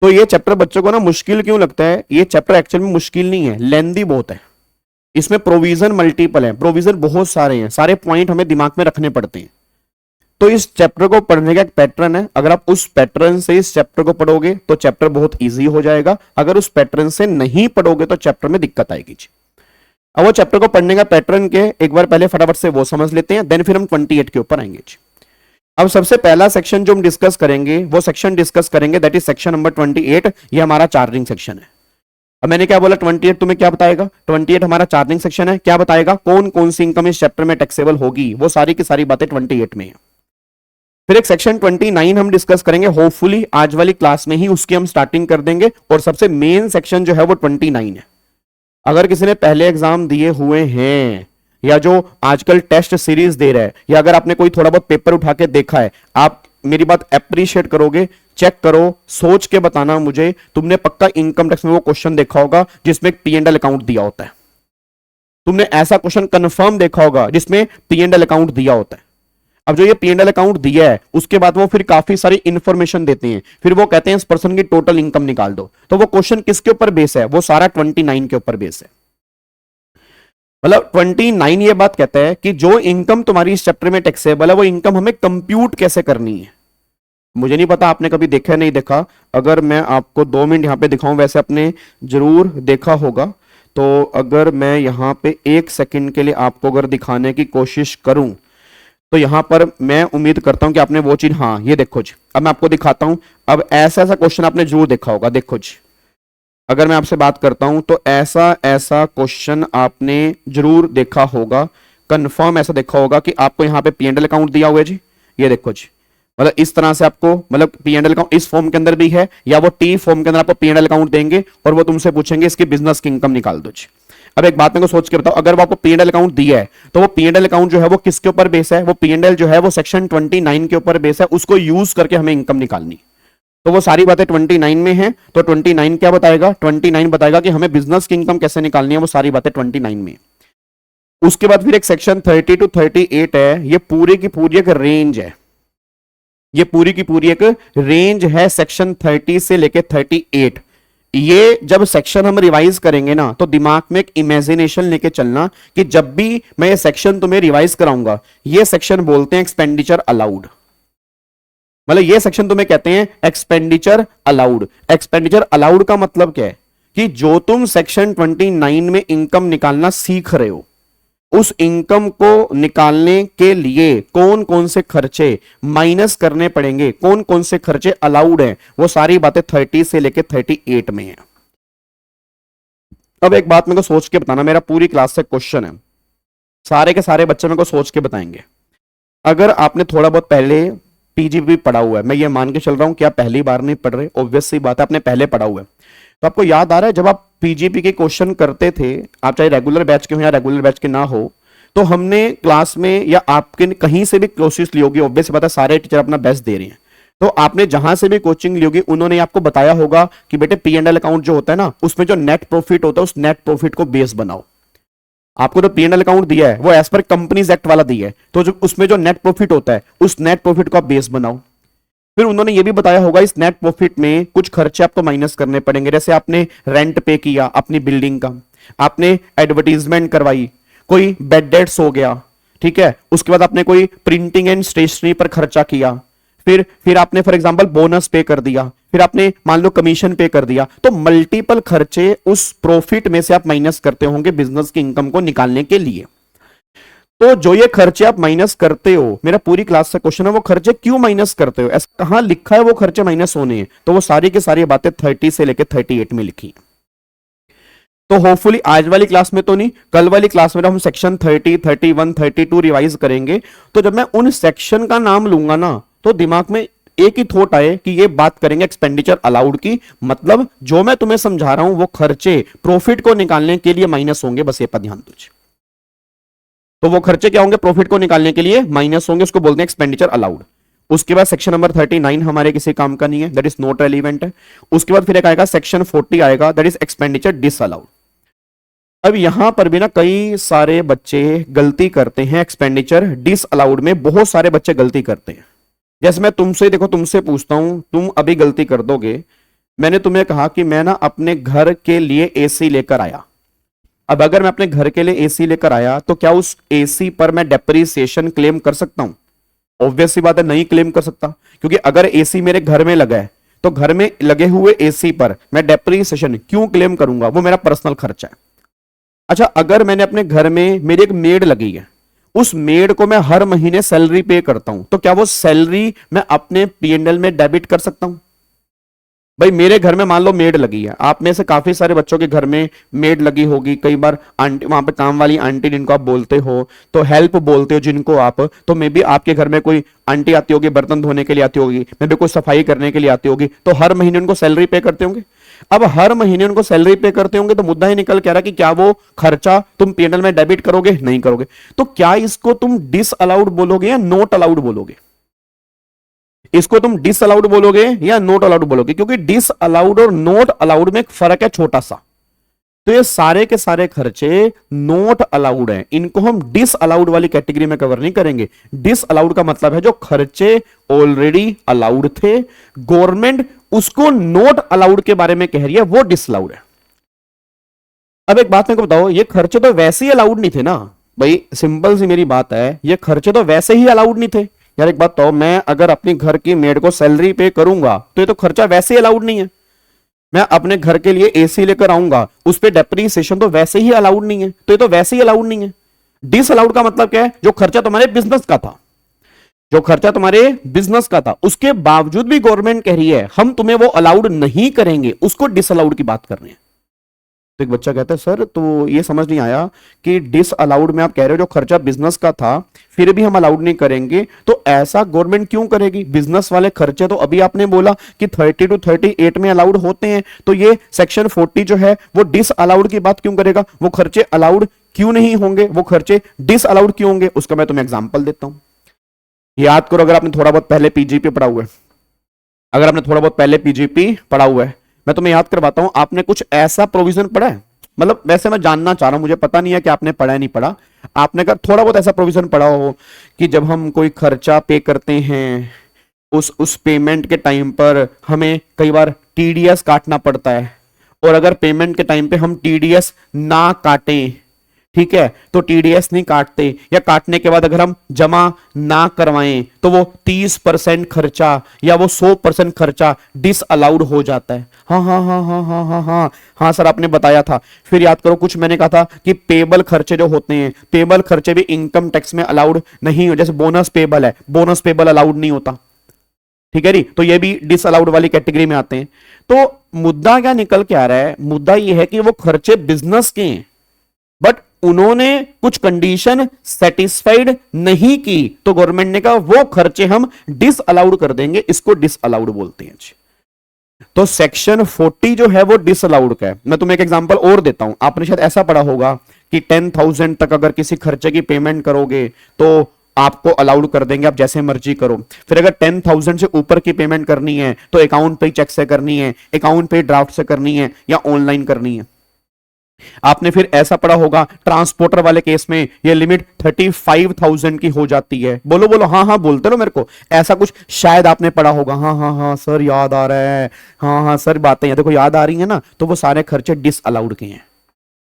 तो ये चैप्टर बच्चों को ना मुश्किल क्यों लगता है, ये चैप्टर एक्चुअल में मुश्किल नहीं है, लेंदी बहुत है। इसमें प्रोविजन मल्टीपल है, प्रोविजन बहुत सारे हैं, सारे पॉइंट हमें दिमाग में रखने पड़ते हैं। तो इस चैप्टर को पढ़ने का एक पैटर्न है, अगर आप उस पैटर्न से इस चैप्टर को पढ़ोगे तो चैप्टर बहुत इजी हो जाएगा, अगर उस पैटर्न से नहीं पढ़ोगे तो चैप्टर में दिक्कत आएगी। अब वो चैप्टर को पढ़ने का पैटर्न के एक बार पहले फटाफट से वो समझ लेते हैं, देन फिर हम 28 के ऊपर आएंगे। अब सबसे पहला सेक्शन जो हम डिस्कस करेंगे वो सेक्शन डिस्कस करेंगे दैट इज सेक्शन नंबर 28। ये हमारा चार्जिंग सेक्शन है। अब मैंने क्या बोला, 28 तुम्हें क्या बताएगा, 28 हमारा चार्जिंग सेक्शन है, क्या बताएगा कौन कौन सी इनकम इस चैप्टर में टैक्सेबल होगी, वो सारी की सारी बातें 28 में है। फिर एक सेक्शन 29 हम डिस्कस करेंगे, होपफुली आज वाली क्लास में ही उसकी हम स्टार्टिंग कर देंगे, और सबसे मेन सेक्शन जो है वो 29 है। अगर किसी ने पहले एग्जाम दिए हुए हैं या जो आजकल टेस्ट सीरीज दे रहा है, या अगर आपने कोई थोड़ा बहुत पेपर उठा के देखा है, आप मेरी बात अप्रिशिएट करोगे, चेक करो, सोच के बताना मुझे, तुमने पक्का इनकम टैक्स में वो क्वेश्चन देखा होगा जिसमें P&L अकाउंट दिया होता है। तुमने ऐसा क्वेश्चन कंफर्म देखा होगा जिसमें P&L अकाउंट दिया होता है। अब जो ये P&L अकाउंट दिया है उसके बाद वो फिर काफी सारी इंफॉर्मेशन देते हैं, फिर वो कहते हैं इस पर्सन की टोटल इनकम निकाल दो, तो वो क्वेश्चन किसके ऊपर बेस है, वो सारा 29 के ऊपर बेस है। मतलब 29 ये बात कहता है कि जो इनकम तुम्हारी इस चैप्टर में टैक्सेबल है वो इनकम हमें कंप्यूट कैसे करनी है। मुझे नहीं पता आपने कभी देखा नहीं देखा, अगर मैं आपको 2 मिनट यहां पे दिखाऊं, वैसे आपने जरूर देखा होगा, तो अगर मैं यहां पे 1 सेकंड के लिए आपको अगर दिखाने की कोशिश करूं तो यहां पर मैं उम्मीद करता हूं कि आपने वो चीज, हाँ ये देखो जी, अब मैं आपको दिखाता हूं। अब ऐसा ऐसा क्वेश्चन आपने जरूर देखा होगा, देखो जी, अगर मैं आपसे बात करता हूं तो ऐसा ऐसा क्वेश्चन आपने जरूर देखा होगा, कंफर्म ऐसा देखा होगा कि आपको यहां पे P&L अकाउंट दिया हुआ है जी, ये देखो जी, मतलब इस तरह से आपको, मतलब P&L अकाउंट इस फॉर्म के अंदर भी है, या वो T फॉर्म के अंदर आपको P&L अकाउंट देंगे और वो तुमसे पूछेंगे इसकी बिजनेस की इनकम निकाल दो जी। अब एक बात मेरे को सोच के बताओ, अगर वो आपको P&L अकाउंट दिया है तो वो P&L अकाउंट जो है वो किसके ऊपर बेस है, वो P&L जो है वो सेक्शन 29 के ऊपर बेस है, उसको यूज करके हमें इनकम निकालनी। तो वो सारी बातें 29 में है, तो 29 क्या बताएगा, 29 बताएगा कि हमें बिजनेस की इनकम कैसे निकालनी है, वो सारी बातें 29 में। उसके बाद फिर एक सेक्शन 30 to 38 है, ये पूरी की पूरी एक रेंज है, ये पूरी की पूरी एक रेंज है सेक्शन 30 से लेके 38। ये जब सेक्शन हम रिवाइज करेंगे ना, तो दिमाग में एक इमेजिनेशन लेके चलना कि जब भी मैं ये सेक्शन तुम्हें रिवाइज कराऊंगा, ये सेक्शन बोलते हैं एक्सपेंडिचर अलाउड। मतलब ये सेक्शन तुम्हें कहते हैं एक्सपेंडिचर अलाउड। एक्सपेंडिचर अलाउड का मतलब क्या है कि जो तुम सेक्शन 29 में इनकम निकालना सीख रहे हो, उस इनकम को निकालने के लिए कौन कौन से खर्चे माइनस करने पड़ेंगे, कौन कौन से खर्चे अलाउड हैं, वो सारी बातें 30 से लेके 38 में है। अब एक बात मेरे को सोच के बताना, मेरा पूरी क्लास से क्वेश्चन है, सारे के सारे बच्चे मेरे को सोच के बताएंगे। अगर आपने थोड़ा बहुत पहले पीजीपी पढ़ा हुआ है, मैं ये मान के चल रहा हूं कि आप पहली बार नहीं पढ़ रहे, ऑब्वियस सी बात है आपने पहले पढ़ा हुआ है, तो आपको याद आ रहा है जब आप पीजीपी के क्वेश्चन करते थे, आप चाहे रेगुलर बैच के हो या रेगुलर बैच के ना हो, तो हमने क्लास में या आपके कहीं से भी कोशिश ली होगी, ऑब्वियस बात है सारे टीचर अपना बेस्ट दे रहे हैं, तो आपने जहां से भी कोचिंग ली होगी उन्होंने आपको बताया होगा कि बेटे P&L अकाउंट जो होता है ना, उसमें जो नेट प्रॉफिट होता है उस नेट प्रॉफिट को बेस बनाओ। आपको तो P&L अकाउंट दिया है वो एज पर कंपनीज एक्ट वाला दिया है, तो जो उसमें जो नेट प्रॉफिट होता है उस नेट प्रॉफिट को आप बेस बनाओ। फिर उन्होंने ये भी बताया होगा इस नेट प्रॉफिट में कुछ खर्चे आपको माइनस करने पड़ेंगे, जैसे आपने रेंट पे किया अपनी बिल्डिंग का, आपने एडवर्टीजमेंट करवाई, कोई बेड डेट्स हो गया, ठीक है, उसके बाद आपने कोई प्रिंटिंग एंड स्टेशनरी पर खर्चा किया, फिर आपने फॉर एग्जांपल बोनस पे कर दिया, फिर आपने मान लो कमीशन पे कर दिया, तो मल्टीपल खर्चे उस प्रॉफिट में से आप माइनस करते होंगे बिजनेस की इनकम को निकालने के लिए। तो जो ये खर्चे आप माइनस करते हो, मेरा पूरी क्लास से क्वेश्चन है वो खर्चे क्यों माइनस करते हो, ऐसा कहां लिखा है वो खर्चे माइनस होने हैं, तो वो सारी की सारी बातें 30 से लेकर 38 में लिखी है। तो होपफुली आज वाली क्लास में तो नहीं, कल वाली क्लास में हम सेक्शन 30, 31, 32 रिवाइज करेंगे, तो जब मैं उन सेक्शन का नाम लूंगा ना, तो दिमाग में एक ही थॉट आए कि ये बात करेंगे एक्सपेंडिचर अलाउड की, मतलब जो मैं तुम्हें समझा रहा हूं वो खर्चे प्रॉफिट को निकालने के लिए माइनस होंगे, बस ये पर ध्यान दीजिए। तो वो खर्चे क्या होंगे, प्रॉफिट को निकालने के लिए माइनस होंगे, उसको बोलते हैं एक्सपेंडिचर अलाउड। उसके बाद सेक्शन नंबर 39 हमारे किसी काम का नहीं है, दैट इज नॉट रेलिवेंट है। उसके बाद फिर एक आएगा सेक्शन 40 आएगा, दैट इज एक्सपेंडिचर डिसअलाउड। अब यहां पर भी ना कई सारे बच्चे गलती करते हैं, एक्सपेंडिचर डिसअलाउड में बहुत सारे बच्चे गलती करते हैं। जैसे मैं तुमसे देखो, तुमसे पूछता हूं, तुम अभी गलती कर दोगे, मैंने तुम्हें कहा कि मैं ना अपने घर के लिए एसी लेकर आया। अब अगर मैं अपने घर के लिए एसी लेकर आया तो क्या उस एसी पर मैं डेप्रीसिएशन क्लेम कर सकता हूं? ऑब्वियस सी बात है नहीं क्लेम कर सकता, क्योंकि अगर एसी मेरे घर में लगा है तो घर में लगे हुए एसी पर मैं डेप्रीसिएशन क्यों क्लेम करूंगा, वो मेरा पर्सनल खर्चा है। अच्छा, अगर मैंने अपने घर में मेरी एक मेड लगी है, उस मेड को मैं हर महीने सैलरी पे करता हूं, तो क्या वो सैलरी मैं अपने P&L में डेबिट कर सकता हूं? भाई मेरे घर में मान लो मेड लगी है, आप में से काफी सारे बच्चों के घर में मेड लगी होगी, कई बार आंटी वहां पे काम वाली आंटी जिनको आप बोलते हो, तो हेल्प बोलते हो जिनको आप, तो मे बी आपके घर में कोई आंटी आती होगी, बर्तन धोने के लिए आती होगी, मे बी कोई सफाई करने के लिए आती होगी, तो हर महीने उनको सैलरी पे करते होंगे। अब हर महीने उनको सैलरी पे करते होंगे तो मुद्दा ही निकल के आ रहा कि क्या वो खर्चा तुम P&L में डेबिट करोगे? नहीं करोगे। तो क्या इसको तुम डिसअलाउड बोलोगे या नॉट अलाउड बोलोगे? इसको तुम डिसअलाउड बोलोगे या नॉट अलाउड बोलोगे? क्योंकि डिसअलाउड और नॉट अलाउड में एक फर्क है छोटा सा। तो ये सारे के सारे खर्चे नॉट अलाउड हैं, इनको हम डिसअलाउड वाली कैटेगरी में कवर नहीं करेंगे। डिसअलाउड का मतलब है जो खर्चे ऑलरेडी अलाउड थे, गवर्नमेंट उसको नॉट अलाउड के बारे में कह रही है, वो डिसअलाउड है। अब एक बात मेरे को बताओ, ये खर्चे तो वैसे ही अलाउड नहीं थे ना भाई, सिंपल सी मेरी बात है, ये खर्चे तो वैसे ही अलाउड नहीं थे। यार एक बात तो, मैं अगर अपनी घर की मेड को सैलरी पे करूंगा तो ये तो खर्चा वैसे ही अलाउड नहीं है। मैं अपने घर के लिए एसी लेकर आऊंगा, उस पर डेप्रीसिएशन तो वैसे ही अलाउड नहीं है, तो ये तो वैसे ही अलाउड नहीं है। डिसअलाउड का मतलब क्या है? जो खर्चा तुम्हारे बिजनेस का था, जो खर्चा तुम्हारे बिजनेस का था, उसके बावजूद भी गवर्नमेंट कह रही है हम तुम्हें वो अलाउड नहीं करेंगे, उसको डिसअलाउड की बात कर रहे हैं। तो एक बच्चा कहता है सर तो ये समझ नहीं आया कि डिसअलाउड में आप कह रहे हो जो खर्चा बिजनेस का था फिर भी हम अलाउड नहीं करेंगे, तो ऐसा गवर्नमेंट क्यों करेगी? बिजनेस वाले खर्चे तो अभी आपने बोला कि 30 to 38 में अलाउड होते हैं, तो ये सेक्शन 40 जो है वो डिसअलाउड की बात क्यों करेगा? वो खर्चे अलाउड क्यों नहीं होंगे, वो खर्चे डिसअलाउड क्यों होंगे? उसका मैं तुम्हें एग्जाम्पल देता हूं। याद करो, अगर आपने थोड़ा बहुत पहले पीजीपी पढ़ा हुआ है, अगर आपने थोड़ा बहुत पहले पीजीपी पढ़ा हुआ है, मैं तुम्हें याद करवाता हूं, आपने कुछ ऐसा प्रोविजन पढ़ा है, मतलब वैसे मैं जानना चाह रहा हूं, मुझे पता नहीं है कि आपने पढ़ा है नहीं पढ़ा, आपने अगर थोड़ा बहुत ऐसा प्रोविजन पढ़ा हो कि जब हम कोई खर्चा पे करते हैं उस पेमेंट के टाइम पर हमें कई बार टीडीएस काटना पड़ता है, और अगर पेमेंट के टाइम पे हम टीडीएस ना काटें, ठीक है, तो टीडीएस नहीं काटते, या काटने के बाद अगर हम जमा ना करवाएं तो वो 30% खर्चा या वो 100% खर्चा डिसअलाउड हो जाता है। हाँ हाँ हाँ हाँ हाँ हाँ हाँ हाँ सर आपने बताया था। फिर याद करो कुछ मैंने कहा था कि पेबल खर्चे जो होते हैं, पेबल खर्चे भी इनकम टैक्स में अलाउड नहीं हो, जैसे बोनस पेबल है, बोनस पेबल अलाउड नहीं होता, ठीक है जी, तो ये भी डिसअलाउड वाली कैटेगरी में आते हैं। तो मुद्दा क्या निकल के आ रहा है, मुद्दा ये है कि वो खर्चे बिजनेस के हैं, बट उन्होंने कुछ कंडीशन सेटिस्फाइड नहीं की, तो गवर्नमेंट ने कहा वो खर्चे हम डिसअलाउड कर देंगे, इसको डिसअलाउड बोलते हैं जी। तो सेक्शन 40 जो है वो डिसअलाउड का है। मैं तुम्हें एक एग्जांपल और देता हूं, आपने शायद ऐसा पढ़ा होगा कि 10,000 तक अगर किसी खर्चे की पेमेंट करोगे तो आपको अलाउड कर देंगे, आप जैसे मर्जी करो। फिर अगर 10,000 से ऊपर की पेमेंट करनी है तो अकाउंट पे चेक से करनी है, अकाउंट पे ड्राफ्ट से करनी है, या ऑनलाइन करनी है। आपने फिर ऐसा पढ़ा होगा ट्रांसपोर्टर वाले केस में ये लिमिट 35,000 की हो जाती है। बोलो बोलो, हाँ हाँ बोलते रहो मेरे को, ऐसा कुछ शायद आपने पढ़ा होगा। हाँ हाँ हाँ सर याद आ रहा है, हाँ हाँ सर बातें देखो याद आ रही है ना, तो वो सारे खर्चे डिसअलाउड के हैं।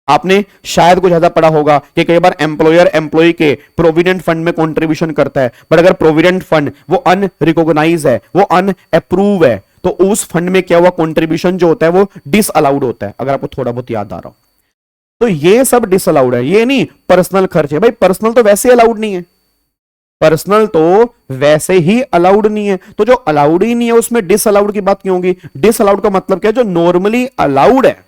आपने शायद कुछ ऐसा पढ़ा होगा कि कई बार एम्प्लॉयर एम्प्लॉय के प्रोविडेंट फंड में कंट्रीब्यूशन करता है, बट अगर प्रोविडेंट फंड वो अनरिकॉग्नाइज है, वो अनअप्रूव है, तो उस फंड में क्या हुआ कंट्रीब्यूशन जो होता है वो डिसअलाउड होता है, अगर आपको थोड़ा बहुत याद आ रहा हो। तो ये सब डिसअलाउड है, ये नहीं पर्सनल खर्च है। भाई पर्सनल तो वैसे अलाउड नहीं है, पर्सनल तो वैसे ही अलाउड नहीं है, तो जो अलाउड ही नहीं है उसमें डिसअलाउड की बात क्यों होगी? डिसअलाउड का मतलब क्या है? जो नॉर्मली अलाउड है,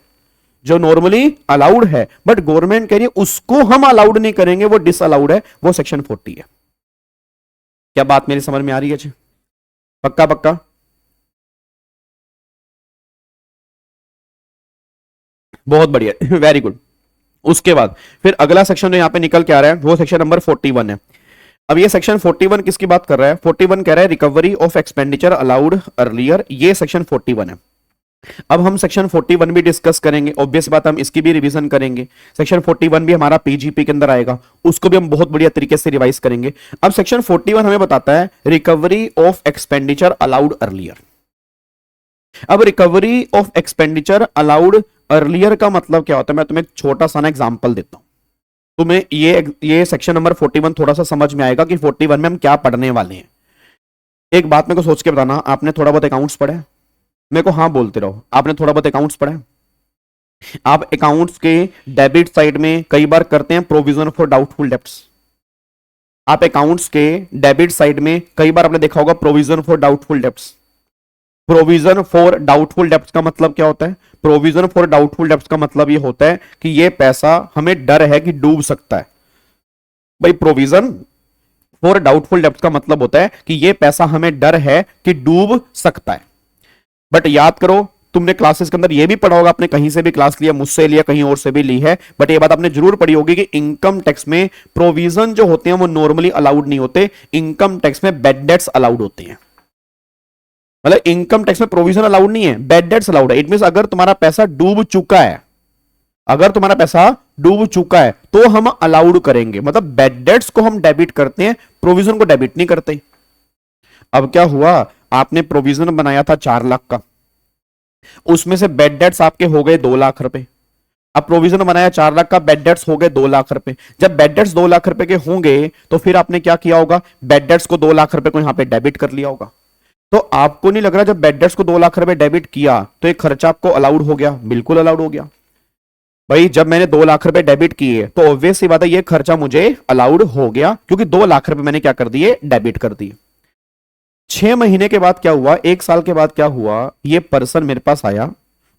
जो नॉर्मली अलाउड है बट गवर्नमेंट कह रही है उसको हम अलाउड नहीं करेंगे, वो डिसअलाउड है, वो सेक्शन 40 है। क्या बात मेरी समझ में आ रही है जी? पक्का पक्का? बहुत बढ़िया, वेरी गुड। उसके बाद फिर अगला सेक्शन जो यहां पे निकल के आ रहा है वो सेक्शन नंबर 41 है। अब ये सेक्शन 41 किसकी बात कर रहा है? 41 कह रहा है recovery of expenditure allowed earlier, ये सेक्शन 41 है। अब हम सेक्शन 41 भी डिस्कस करेंगे, ऑब्वियस बात हम इसकी भी रिवीजन करेंगे। सेक्शन 41 भी हमारा पीजीपी के अंदर आएगा, उसको भी हम बहुत बढ़िया तरीके से रिवाइज करेंगे। अब सेक्शन 41 हमें बताता है recovery of expenditure allowed earlier. अब recovery of expenditure allowed earlier का मतलब क्या होता है? मैं तुम्हें एक छोटा सा ना एग्जांपल देता हूं, तुम्हें ये सेक्शन नंबर 41 थोड़ा सा समझ में आएगा कि 41 में हम क्या पढ़ने वाले हैं। एक बात मेरे को सोच के बताना, आपने थोड़ा बहुत अकाउंट्स पढ़ा है? मेरे को हाँ बोलते रहो, आपने थोड़ा बहुत अकाउंट्स पढ़ा है? आप अकाउंट्स के डेबिट साइड में कई बार करते हैं प्रोविजन फॉर डाउटफुल डेब्ट्स। आप अकाउंट्स के डेबिट साइड में कई बार आपने देखा होगा provision for doubtful debts. Provision for doubtful debts का मतलब क्या होता है? प्रोविजन फॉर डाउटफुल डेब्ट्स का मतलब ये होता है कि ये पैसा हमें डर है कि डूब सकता है। भाई प्रोविजन फॉर डाउटफुल डेब्ट्स का मतलब होता है कि ये पैसा हमें डर है कि डूब सकता है। बट याद करो, तुमने क्लासेस के अंदर ये भी पढ़ा होगा, आपने कहीं से भी क्लास लिया, मुझसे लिया, कहीं और से भी ली है, बट ये बात आपने जरूर पढ़ी होगी कि इनकम टैक्स में प्रोविजन जो होते हैं वो नॉर्मली अलाउड नहीं होते, इनकम टैक्स में बैड डेट्स अलाउड होते हैं। मतलब इनकम टैक्स में प्रोविजन अलाउड नहीं है, बैड डेट्स अलाउड है। इट मींस अगर तुम्हारा पैसा डूब चुका है, अगर तुम्हारा पैसा डूब चुका है तो हम अलाउड करेंगे, मतलब बैड डेट्स को हम डेबिट करते हैं, प्रोविजन को डेबिट नहीं करते। अब क्या हुआ, आपने प्रोविजन बनाया था 4 लाख का, उसमें से बैड डेट्स आपके हो गए 2 लाख रुपए। अब प्रोविजन बनाया 4 लाख का, बैड डेट्स हो गए 2 लाख रुपए। जब बैड डेट्स 2 लाख रुपए के होंगे तो फिर आपने क्या किया होगा? बैड डेट्स को 2 लाख रुपए को यहां पे डेबिट कर लिया होगा। तो आपको नहीं लग रहा जब बैड डेट्स को 2 लाख रुपए डेबिट किया तो एक खर्चा आपको अलाउड हो गया? बिल्कुल अलाउड हो गया। भाई जब मैंने 2 लाख रुपए डेबिट किए तो ऑब्वियस सी बात है ये खर्चा मुझे अलाउड हो गया, क्योंकि 2 लाख रुपए मैंने क्या कर दिए? डेबिट कर दिए। 6 महीने के बाद क्या हुआ, 1 साल के बाद क्या हुआ, ये पर्सन मेरे पास आया,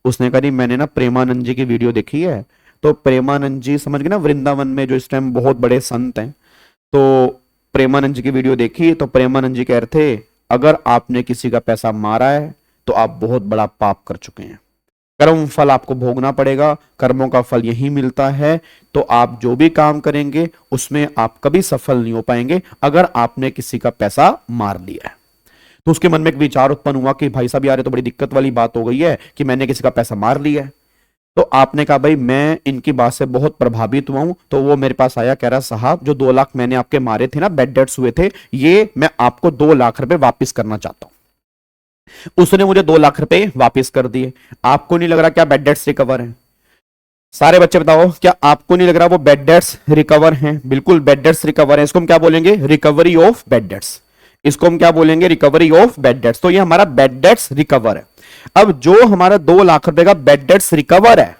उसने कहा मैंने ना प्रेमानंद जी की वीडियो देखी है। तो प्रेमानंद जी समझ गए ना, वृंदावन में जो इस टाइम बहुत बड़े संत हैं, तो प्रेमानंद जी की वीडियो देखी तो प्रेमानंद जी कह रहे थे अगर आपने किसी का पैसा मारा है तो आप बहुत बड़ा पाप कर चुके हैं, कर्म फल आपको भोगना पड़ेगा, कर्मों का फल यही मिलता है, तो आप जो भी काम करेंगे उसमें आप कभी सफल नहीं हो पाएंगे अगर आपने किसी का पैसा मार लिया है। तो उसके मन में एक विचार उत्पन्न हुआ कि भाई साहब यार ये तो बड़ी दिक्कत वाली बात हो गई है कि मैंने किसी का पैसा मार लिया है। तो आपने कहा भाई मैं इनकी बात से बहुत प्रभावित हुआ हूं, तो वो मेरे पास आया, कह रहा साहब जो 2 लाख मैंने आपके मारे थे ना, बैड डेट्स हुए थे, ये मैं आपको 2 लाख रुपए वापस करना चाहता हूं। उसने मुझे 2 लाख रुपए वापस कर दिए। आपको नहीं लग रहा क्या बैड डेट्स रिकवर है? सारे बच्चे बताओ, क्या आपको नहीं लग रहा वो बैड डेट्स रिकवर हैं? बिल्कुल बैड डेट्स रिकवर है। इसको हम क्या बोलेंगे? Recovery of bad debts. इसको हम क्या बोलेंगे? Recovery of bad debts. तो ये हमारा बैड डेट्स रिकवर है। अब जो हमारा 2 लाख रुपए का बैड डेट्स रिकवर है,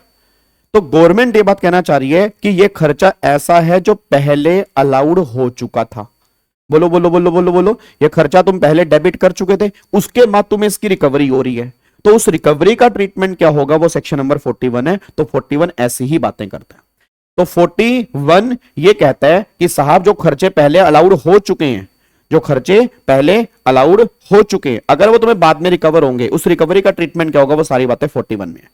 तो गवर्नमेंट ये बात कहना चाह रही है कि ये खर्चा ऐसा है जो पहले अलाउड हो चुका था। बोलो बोलो बोलो बोलो बोलो, ये खर्चा तुम पहले डेबिट कर चुके थे, उसके बाद तुम्हें इसकी रिकवरी हो रही है। तो उस रिकवरी का ट्रीटमेंट क्या होगा? वो सेक्शन नंबर 41 है। तो 41 ऐसी ही बातें करता है। तो 41 ये कहता है कि साहब जो खर्चे पहले अलाउड हो चुके हैं, जो खर्चे पहले अलाउड हो चुके हैं, अगर वो तुम्हें बाद में रिकवर होंगे, उस रिकवरी का ट्रीटमेंट क्या होगा? वो सारी बातें 41 में है।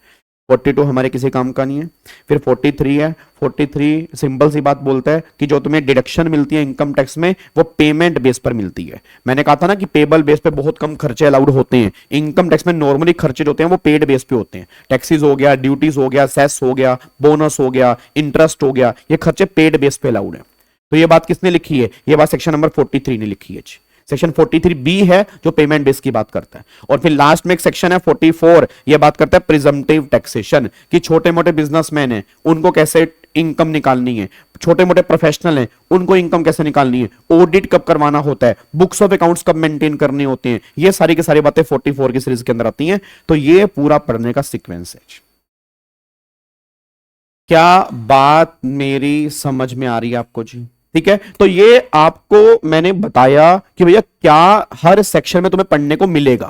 42 हमारे किसी काम का नहीं है। फिर 43 है। 43 सिंपल सी बात बोलता है कि जो तुम्हें डिडक्शन मिलती है इनकम टैक्स में, वो पेमेंट बेस पर मिलती है। मैंने कहा था ना कि पेबल बेस पे बहुत कम खर्चे अलाउड होते हैं। इनकम टैक्स में नॉर्मली खर्चे जो होते हैं वो पेड बेस पे होते हैं। टैक्सेस हो गया, ड्यूटीज हो गया, सेस हो गया, बोनस हो गया, इंटरेस्ट हो गया, ये खर्चे पेड बेस पे अलाउड है। तो ये बात किसने लिखी है? ये बात सेक्शन नंबर 43 ने लिखी है। सेक्शन 43B है जो पेमेंट बेस की बात करता है। और फिर लास्ट में एक सेक्शन है 44, यह बात करता है प्रिजम्पटिव टैक्सेशन, कि छोटे मोटे बिजनेसमैन हैं उनको कैसे इनकम निकालनी है, छोटे मोटे प्रोफेशनल हैं उनको इनकम कैसे निकालनी है, ऑडिट कब करवाना होता है, बुक्स ऑफ अकाउंट्स कब मेंटेन करने होते हैं, ये सारी की सारी बातें 44 की सीरीज के अंदर आती हैं। तो ये पूरा पढ़ने का सीक्वेंस है। क्या बात मेरी समझ में आ रही है आपको जी? ठीक है, तो ये आपको मैंने बताया कि भैया क्या हर सेक्शन में तुम्हें पढ़ने को मिलेगा,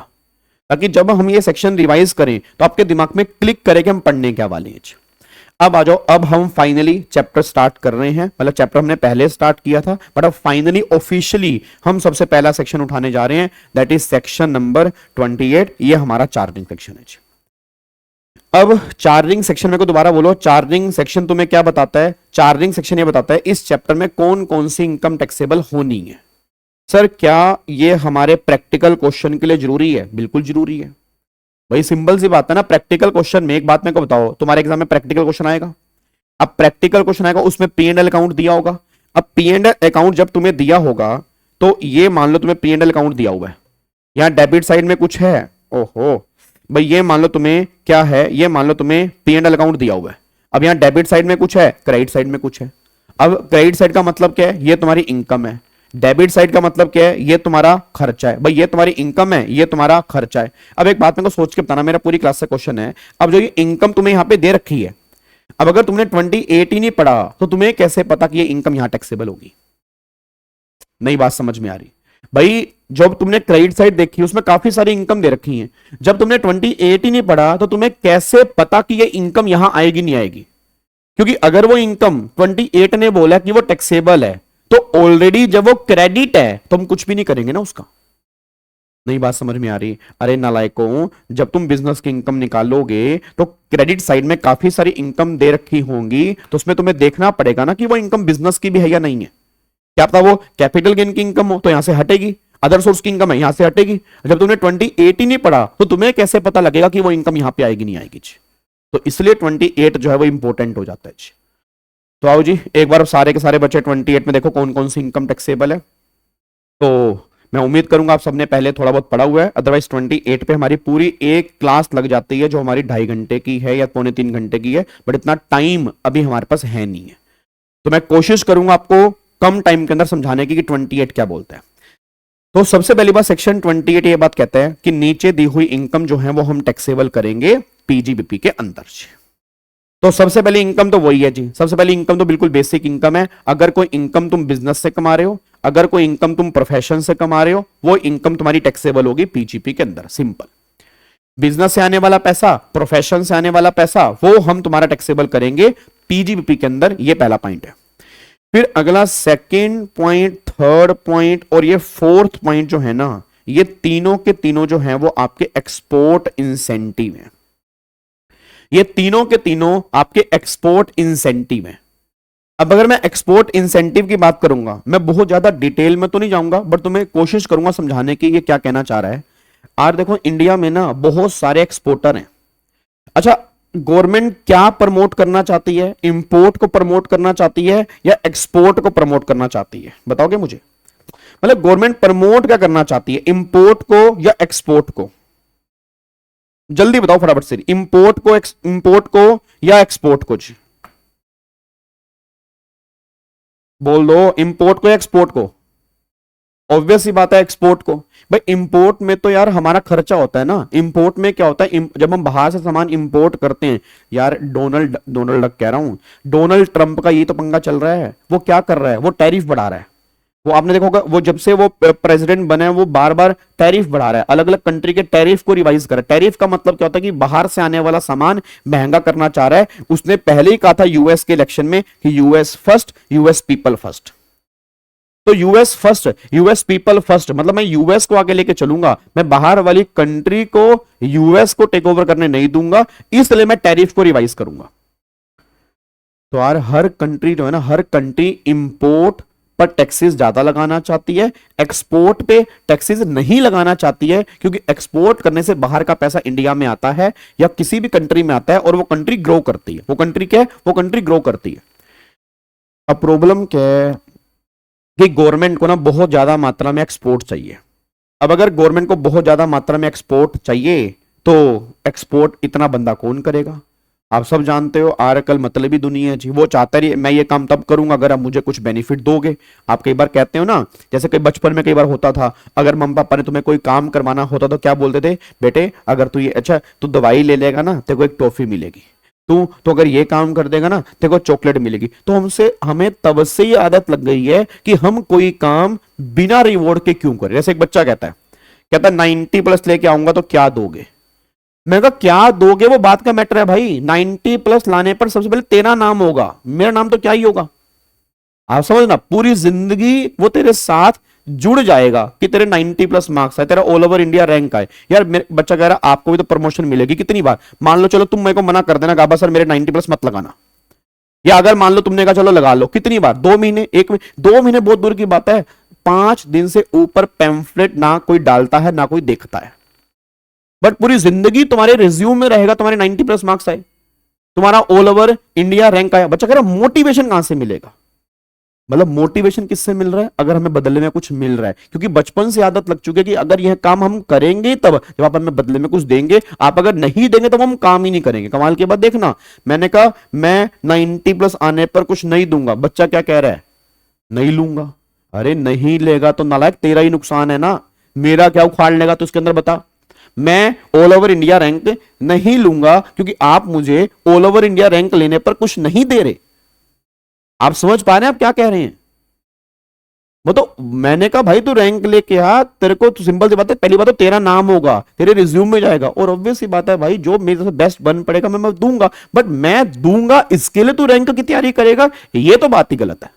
ताकि जब हम ये सेक्शन रिवाइज करें तो आपके दिमाग में क्लिक करे कि हम पढ़ने क्या वाले हैं। अब आ जाओ, अब हम फाइनली चैप्टर स्टार्ट कर रहे हैं। मतलब चैप्टर हमने पहले स्टार्ट किया था, बट अब फाइनली ऑफिशियली हम सबसे पहला सेक्शन उठाने जा रहे हैं, दैट इज सेक्शन नंबर 28। ये हमारा चार्जिंग सेक्शन है। अब चार्जिंग सेक्शन में को दोबारा बोलो, चार्जिंग सेक्शन तुम्हें क्या बताता है? चार्जिंग सेक्शन ये बताता है इस चैप्टर में कौन कौन सी इनकम टैक्सेबल होनी है। सर क्या ये हमारे प्रैक्टिकल क्वेश्चन के लिए जरूरी है? बिल्कुल जरूरी है भाई, सिंपल सी बात है ना। प्रैक्टिकल क्वेश्चन में एक बात मेरे को बताओ, तुम्हारे एग्जाम में प्रैक्टिकल क्वेश्चन आएगा। अब प्रैक्टिकल क्वेश्चन आएगा, उसमें P&L अकाउंट दिया होगा। अब P&L अकाउंट जब तुम्हें दिया होगा, तो ये मान लो तुम्हें P&L अकाउंट दिया हुआ है, यहां डेबिट साइड में कुछ है। ओहो भाई, ये मान लो तुम्हें क्या है, ये मान लो तुम्हें P&L अकाउंट दिया हुआ है। अब यहां डेबिट साइड में कुछ है, क्रेडिट साइड में कुछ है। अब क्रेडिट साइड का मतलब क्या है? ये तुम्हारी इनकम है। डेबिट साइड का मतलब क्या है? ये तुम्हारा खर्चा है। भाई ये तुम्हारी इनकम है, ये तुम्हारा खर्चा है। अब एक बात मेरे को सोच के बताना, मेरा पूरी क्लास से क्वेश्चन है। अब जो ये इनकम तुम्हें यहां पे दे रखी है, अब अगर तुमने 28 ही नहीं पढ़ा तो तुम्हें कैसे पता कि ये इनकम यहां टैक्सेबल होगी? नई बात समझ में आ रही भाई? जब तुमने क्रेडिट साइड देखी उसमें काफी सारी इनकम दे रखी है, जब तुमने 28 ही नहीं पढ़ा तो तुम्हें कैसे पता कि ये इनकम यहां आएगी नहीं आएगी? क्योंकि अगर वो इनकम 28 ने बोला कि वो टैक्सेबल है, तो ऑलरेडी जब वो क्रेडिट है तो हम कुछ भी नहीं करेंगे ना उसका। नई बात समझ में आ रही? अरे नालायकों, जब तुम बिजनेस की इनकम निकालोगे तो क्रेडिट साइड में काफी सारी इनकम दे रखी होंगी, तो उसमें तुम्हें देखना पड़ेगा ना कि वो इनकम बिजनेस की भी है या नहीं है। क्या पता वो कैपिटल गेन की इनकम हो तो यहां से हटेगी, अदर सोर्स की इनकम है यहां से हटेगी। जब तुमने 28 ही नहीं पढ़ा तो तुम्हें कैसे पता लगेगा कि वो इनकम यहां पे आएगी नहीं आएगी? तो इसलिए 28 जो है वो इंपॉर्टेंट हो जाता है। तो आओ जी, एक बार सारे के सारे बच्चे 28 में देखो कौन कौन सी इनकम टैक्सेबल है। तो मैं उम्मीद करूंगा आप सबने पहले थोड़ा बहुत पढ़ा हुआ है, अदरवाइज 28 पे हमारी पूरी एक क्लास लग जाती है, जो हमारी 2.5 घंटे की है या 2.25 घंटे की है, बट इतना टाइम अभी हमारे पास है नहीं है। तो मैं कोशिश करूंगा आपको कम टाइम के अंदर समझाने की कि 28 क्या बोलता है। तो सबसे पहली बात, सेक्शन 28 ये बात कहता है कि नीचे दी हुई इनकम जो है वो हम टैक्सेबल करेंगे पीजीबीपी के अंदर। तो सबसे पहली इनकम तो वही है जी, सबसे पहली इनकम तो बिल्कुल बेसिक इनकम है। अगर कोई इनकम तुम बिजनेस से कमा रहे हो, अगर कोई इनकम तुम प्रोफेशन से कमा रहे हो, वो इनकम तुम्हारी टैक्सेबल होगी पीजीपी के अंदर। सिंपल, बिजनेस से आने वाला पैसा, प्रोफेशन से आने वाला पैसा, वो हम तुम्हारा टैक्सेबल करेंगे पीजीबीपी के अंदर। ये पहला पॉइंट है। फिर अगला सेकेंड पॉइंट, थर्ड पॉइंट और ये फोर्थ पॉइंट जो है ना, ये तीनों के तीनों जो है वो आपके एक्सपोर्ट इंसेंटिव हैं। ये तीनों के तीनों आपके एक्सपोर्ट इंसेंटिव हैं। अब अगर मैं एक्सपोर्ट इंसेंटिव की बात करूंगा, मैं बहुत ज्यादा डिटेल में तो नहीं जाऊंगा, बट तुम्हें कोशिश करूंगा समझाने की ये क्या कहना चाह रहा है। आज देखो इंडिया में ना बहुत सारे एक्सपोर्टर हैं। अच्छा, गवर्नमेंट क्या प्रमोट करना चाहती है? इंपोर्ट को प्रमोट करना चाहती है या एक्सपोर्ट को प्रमोट करना चाहती है? बताओगे मुझे? मतलब गवर्नमेंट प्रमोट क्या करना चाहती है, इंपोर्ट को या एक्सपोर्ट को? जल्दी बताओ फटाफट से, इंपोर्ट को या एक्सपोर्ट को जी, बोल दो, इंपोर्ट को या एक्सपोर्ट को? ऑब्वियस ही बात है एक्सपोर्ट को। भाई इंपोर्ट में तो यार हमारा खर्चा होता है ना, इंपोर्ट में क्या होता है, जब हम बाहर से सामान इंपोर्ट करते हैं, यार डोनाल्ड डक कह रहा हूं, डोनाल्ड ट्रंप का ये तो पंगा चल रहा है, वो क्या कर रहा है, वो टैरिफ बढ़ा रहा है। वो आपने देखा होगा, वो जब से वो प्रेसिडेंट बने वो बार बार टैरिफ बढ़ा रहा है, अलग अलग कंट्री के टैरिफ को रिवाइज कर रहा है। टैरिफ का मतलब क्या होता है कि बाहर से आने वाला सामान महंगा करना चाह रहा है। उसने पहले ही कहा था यूएस के इलेक्शन में कि US first, US people first. तो US first, US people first मतलब मैं यूएस को आगे लेके चलूंगा, मैं बाहर वाली कंट्री को यूएस को टेक ओवर करने नहीं दूंगा, इसलिए मैं टैरिफ को रिवाइज करूंगा। तो यार हर कंट्री जो है ना, हर कंट्री इंपोर्ट पर टैक्सेस ज्यादा लगाना चाहती है, एक्सपोर्ट पे टैक्सेस नहीं लगाना चाहती है, क्योंकि एक्सपोर्ट करने से बाहर का पैसा इंडिया में आता है या किसी भी कंट्री में आता है और वो कंट्री ग्रो करती है। वो कंट्री क्या है, वो कंट्री ग्रो करती है। अब प्रॉब्लम क्या है कि गवर्नमेंट को ना बहुत ज्यादा मात्रा में एक्सपोर्ट चाहिए। अब अगर गवर्नमेंट को बहुत ज्यादा मात्रा में एक्सपोर्ट चाहिए तो एक्सपोर्ट इतना बंदा कौन करेगा? आप सब जानते हो आजकल मतलबी दुनिया है जी, वो चाहता है मैं ये काम तब करूंगा अगर आप मुझे कुछ बेनिफिट दोगे। आप कई बार कहते हो ना, जैसे कई बचपन में कई बार होता था, अगर मम्मी पापा ने तुम्हें कोई काम करवाना होता तो क्या बोलते थे, बेटे अगर तू ये अच्छा तू दवाई ले लेगा ना तेरे को एक टॉफी मिलेगी, तू तो अगर ये काम कर देगा ना तेरे को चॉकलेट मिलेगी। तो हमें तब से ये आदत लग गई है कि हम कोई काम बिना रिवॉर्ड के क्यों करें। जैसे एक बच्चा कहता है 90+ लेके आऊंगा तो क्या दोगे? मैं कहा क्या दोगे वो बात का मैटर है भाई, 90+ लाने पर सबसे पहले तेरा नाम होगा, मेरा नाम तो क्या ही होगा। आप समझना, पूरी जिंदगी वो तेरे साथ जुड़ जाएगा कि तेरे 90+ मार्क्स है, तेरा ऑल ओवर इंडिया रैंक आए। यार मेरे बच्चा कह रहा आपको भी तो प्रमोशन मिलेगी, कितनी बार? मान लो चलो तुम मेरे को मना कर देना गाबा सर मेरे 90+ मत लगाना, या अगर मान लो तुमने कहा चलो लगा लो, कितनी बार? 2 महीने, 1 महीने, 2 महीने बहुत दूर की बात है, 5 दिन से ऊपर पैम्फलेट ना कोई डालता है ना कोई देखता है, बट पूरी जिंदगी तुम्हारे रिज्यूम में रहेगा तुम्हारे 90+ मार्क्स आए, तुम्हारा ऑल ओवर इंडिया रैंक आया। बच्चा कह रहा मोटिवेशन कहां से मिलेगा? मतलब मोटिवेशन किससे मिल रहा है? अगर हमें बदले में कुछ मिल रहा है, क्योंकि बचपन से आदत लग चुकी है कि अगर यह काम हम करेंगे तब, जब आप हमें बदले में कुछ देंगे, आप अगर नहीं देंगे तब हम काम ही नहीं करेंगे। कमाल के बाद देखना, मैंने कहा मैं 90+ आने पर कुछ नहीं दूंगा, बच्चा क्या कह रहा है, नहीं लूंगा। अरे नहीं लेगा तो नालायक तेरा ही नुकसान है ना, मेरा क्या उखाड़ लेगा तो उसके अंदर बता। मैं ऑल ओवर इंडिया रैंक नहीं लूंगा क्योंकि आप मुझे ऑल ओवर इंडिया रैंक लेने पर कुछ नहीं दे रहे। आप समझ पा रहे हैं आप क्या कह रहे हैं? वो तो मैंने कहा भाई तू रैंक लेके आ, तेरे को तो सिंपल सी बात है, पहली बात तो तेरा नाम होगा, तेरे रिज्यूम में जाएगा, और ऑब्वियस सी बात है भाई जो मेरे से बेस्ट बन पड़ेगा मैं दूंगा, बट मैं दूंगा इसके लिए तू रैंक की तैयारी करेगा, ये तो बात ही गलत है,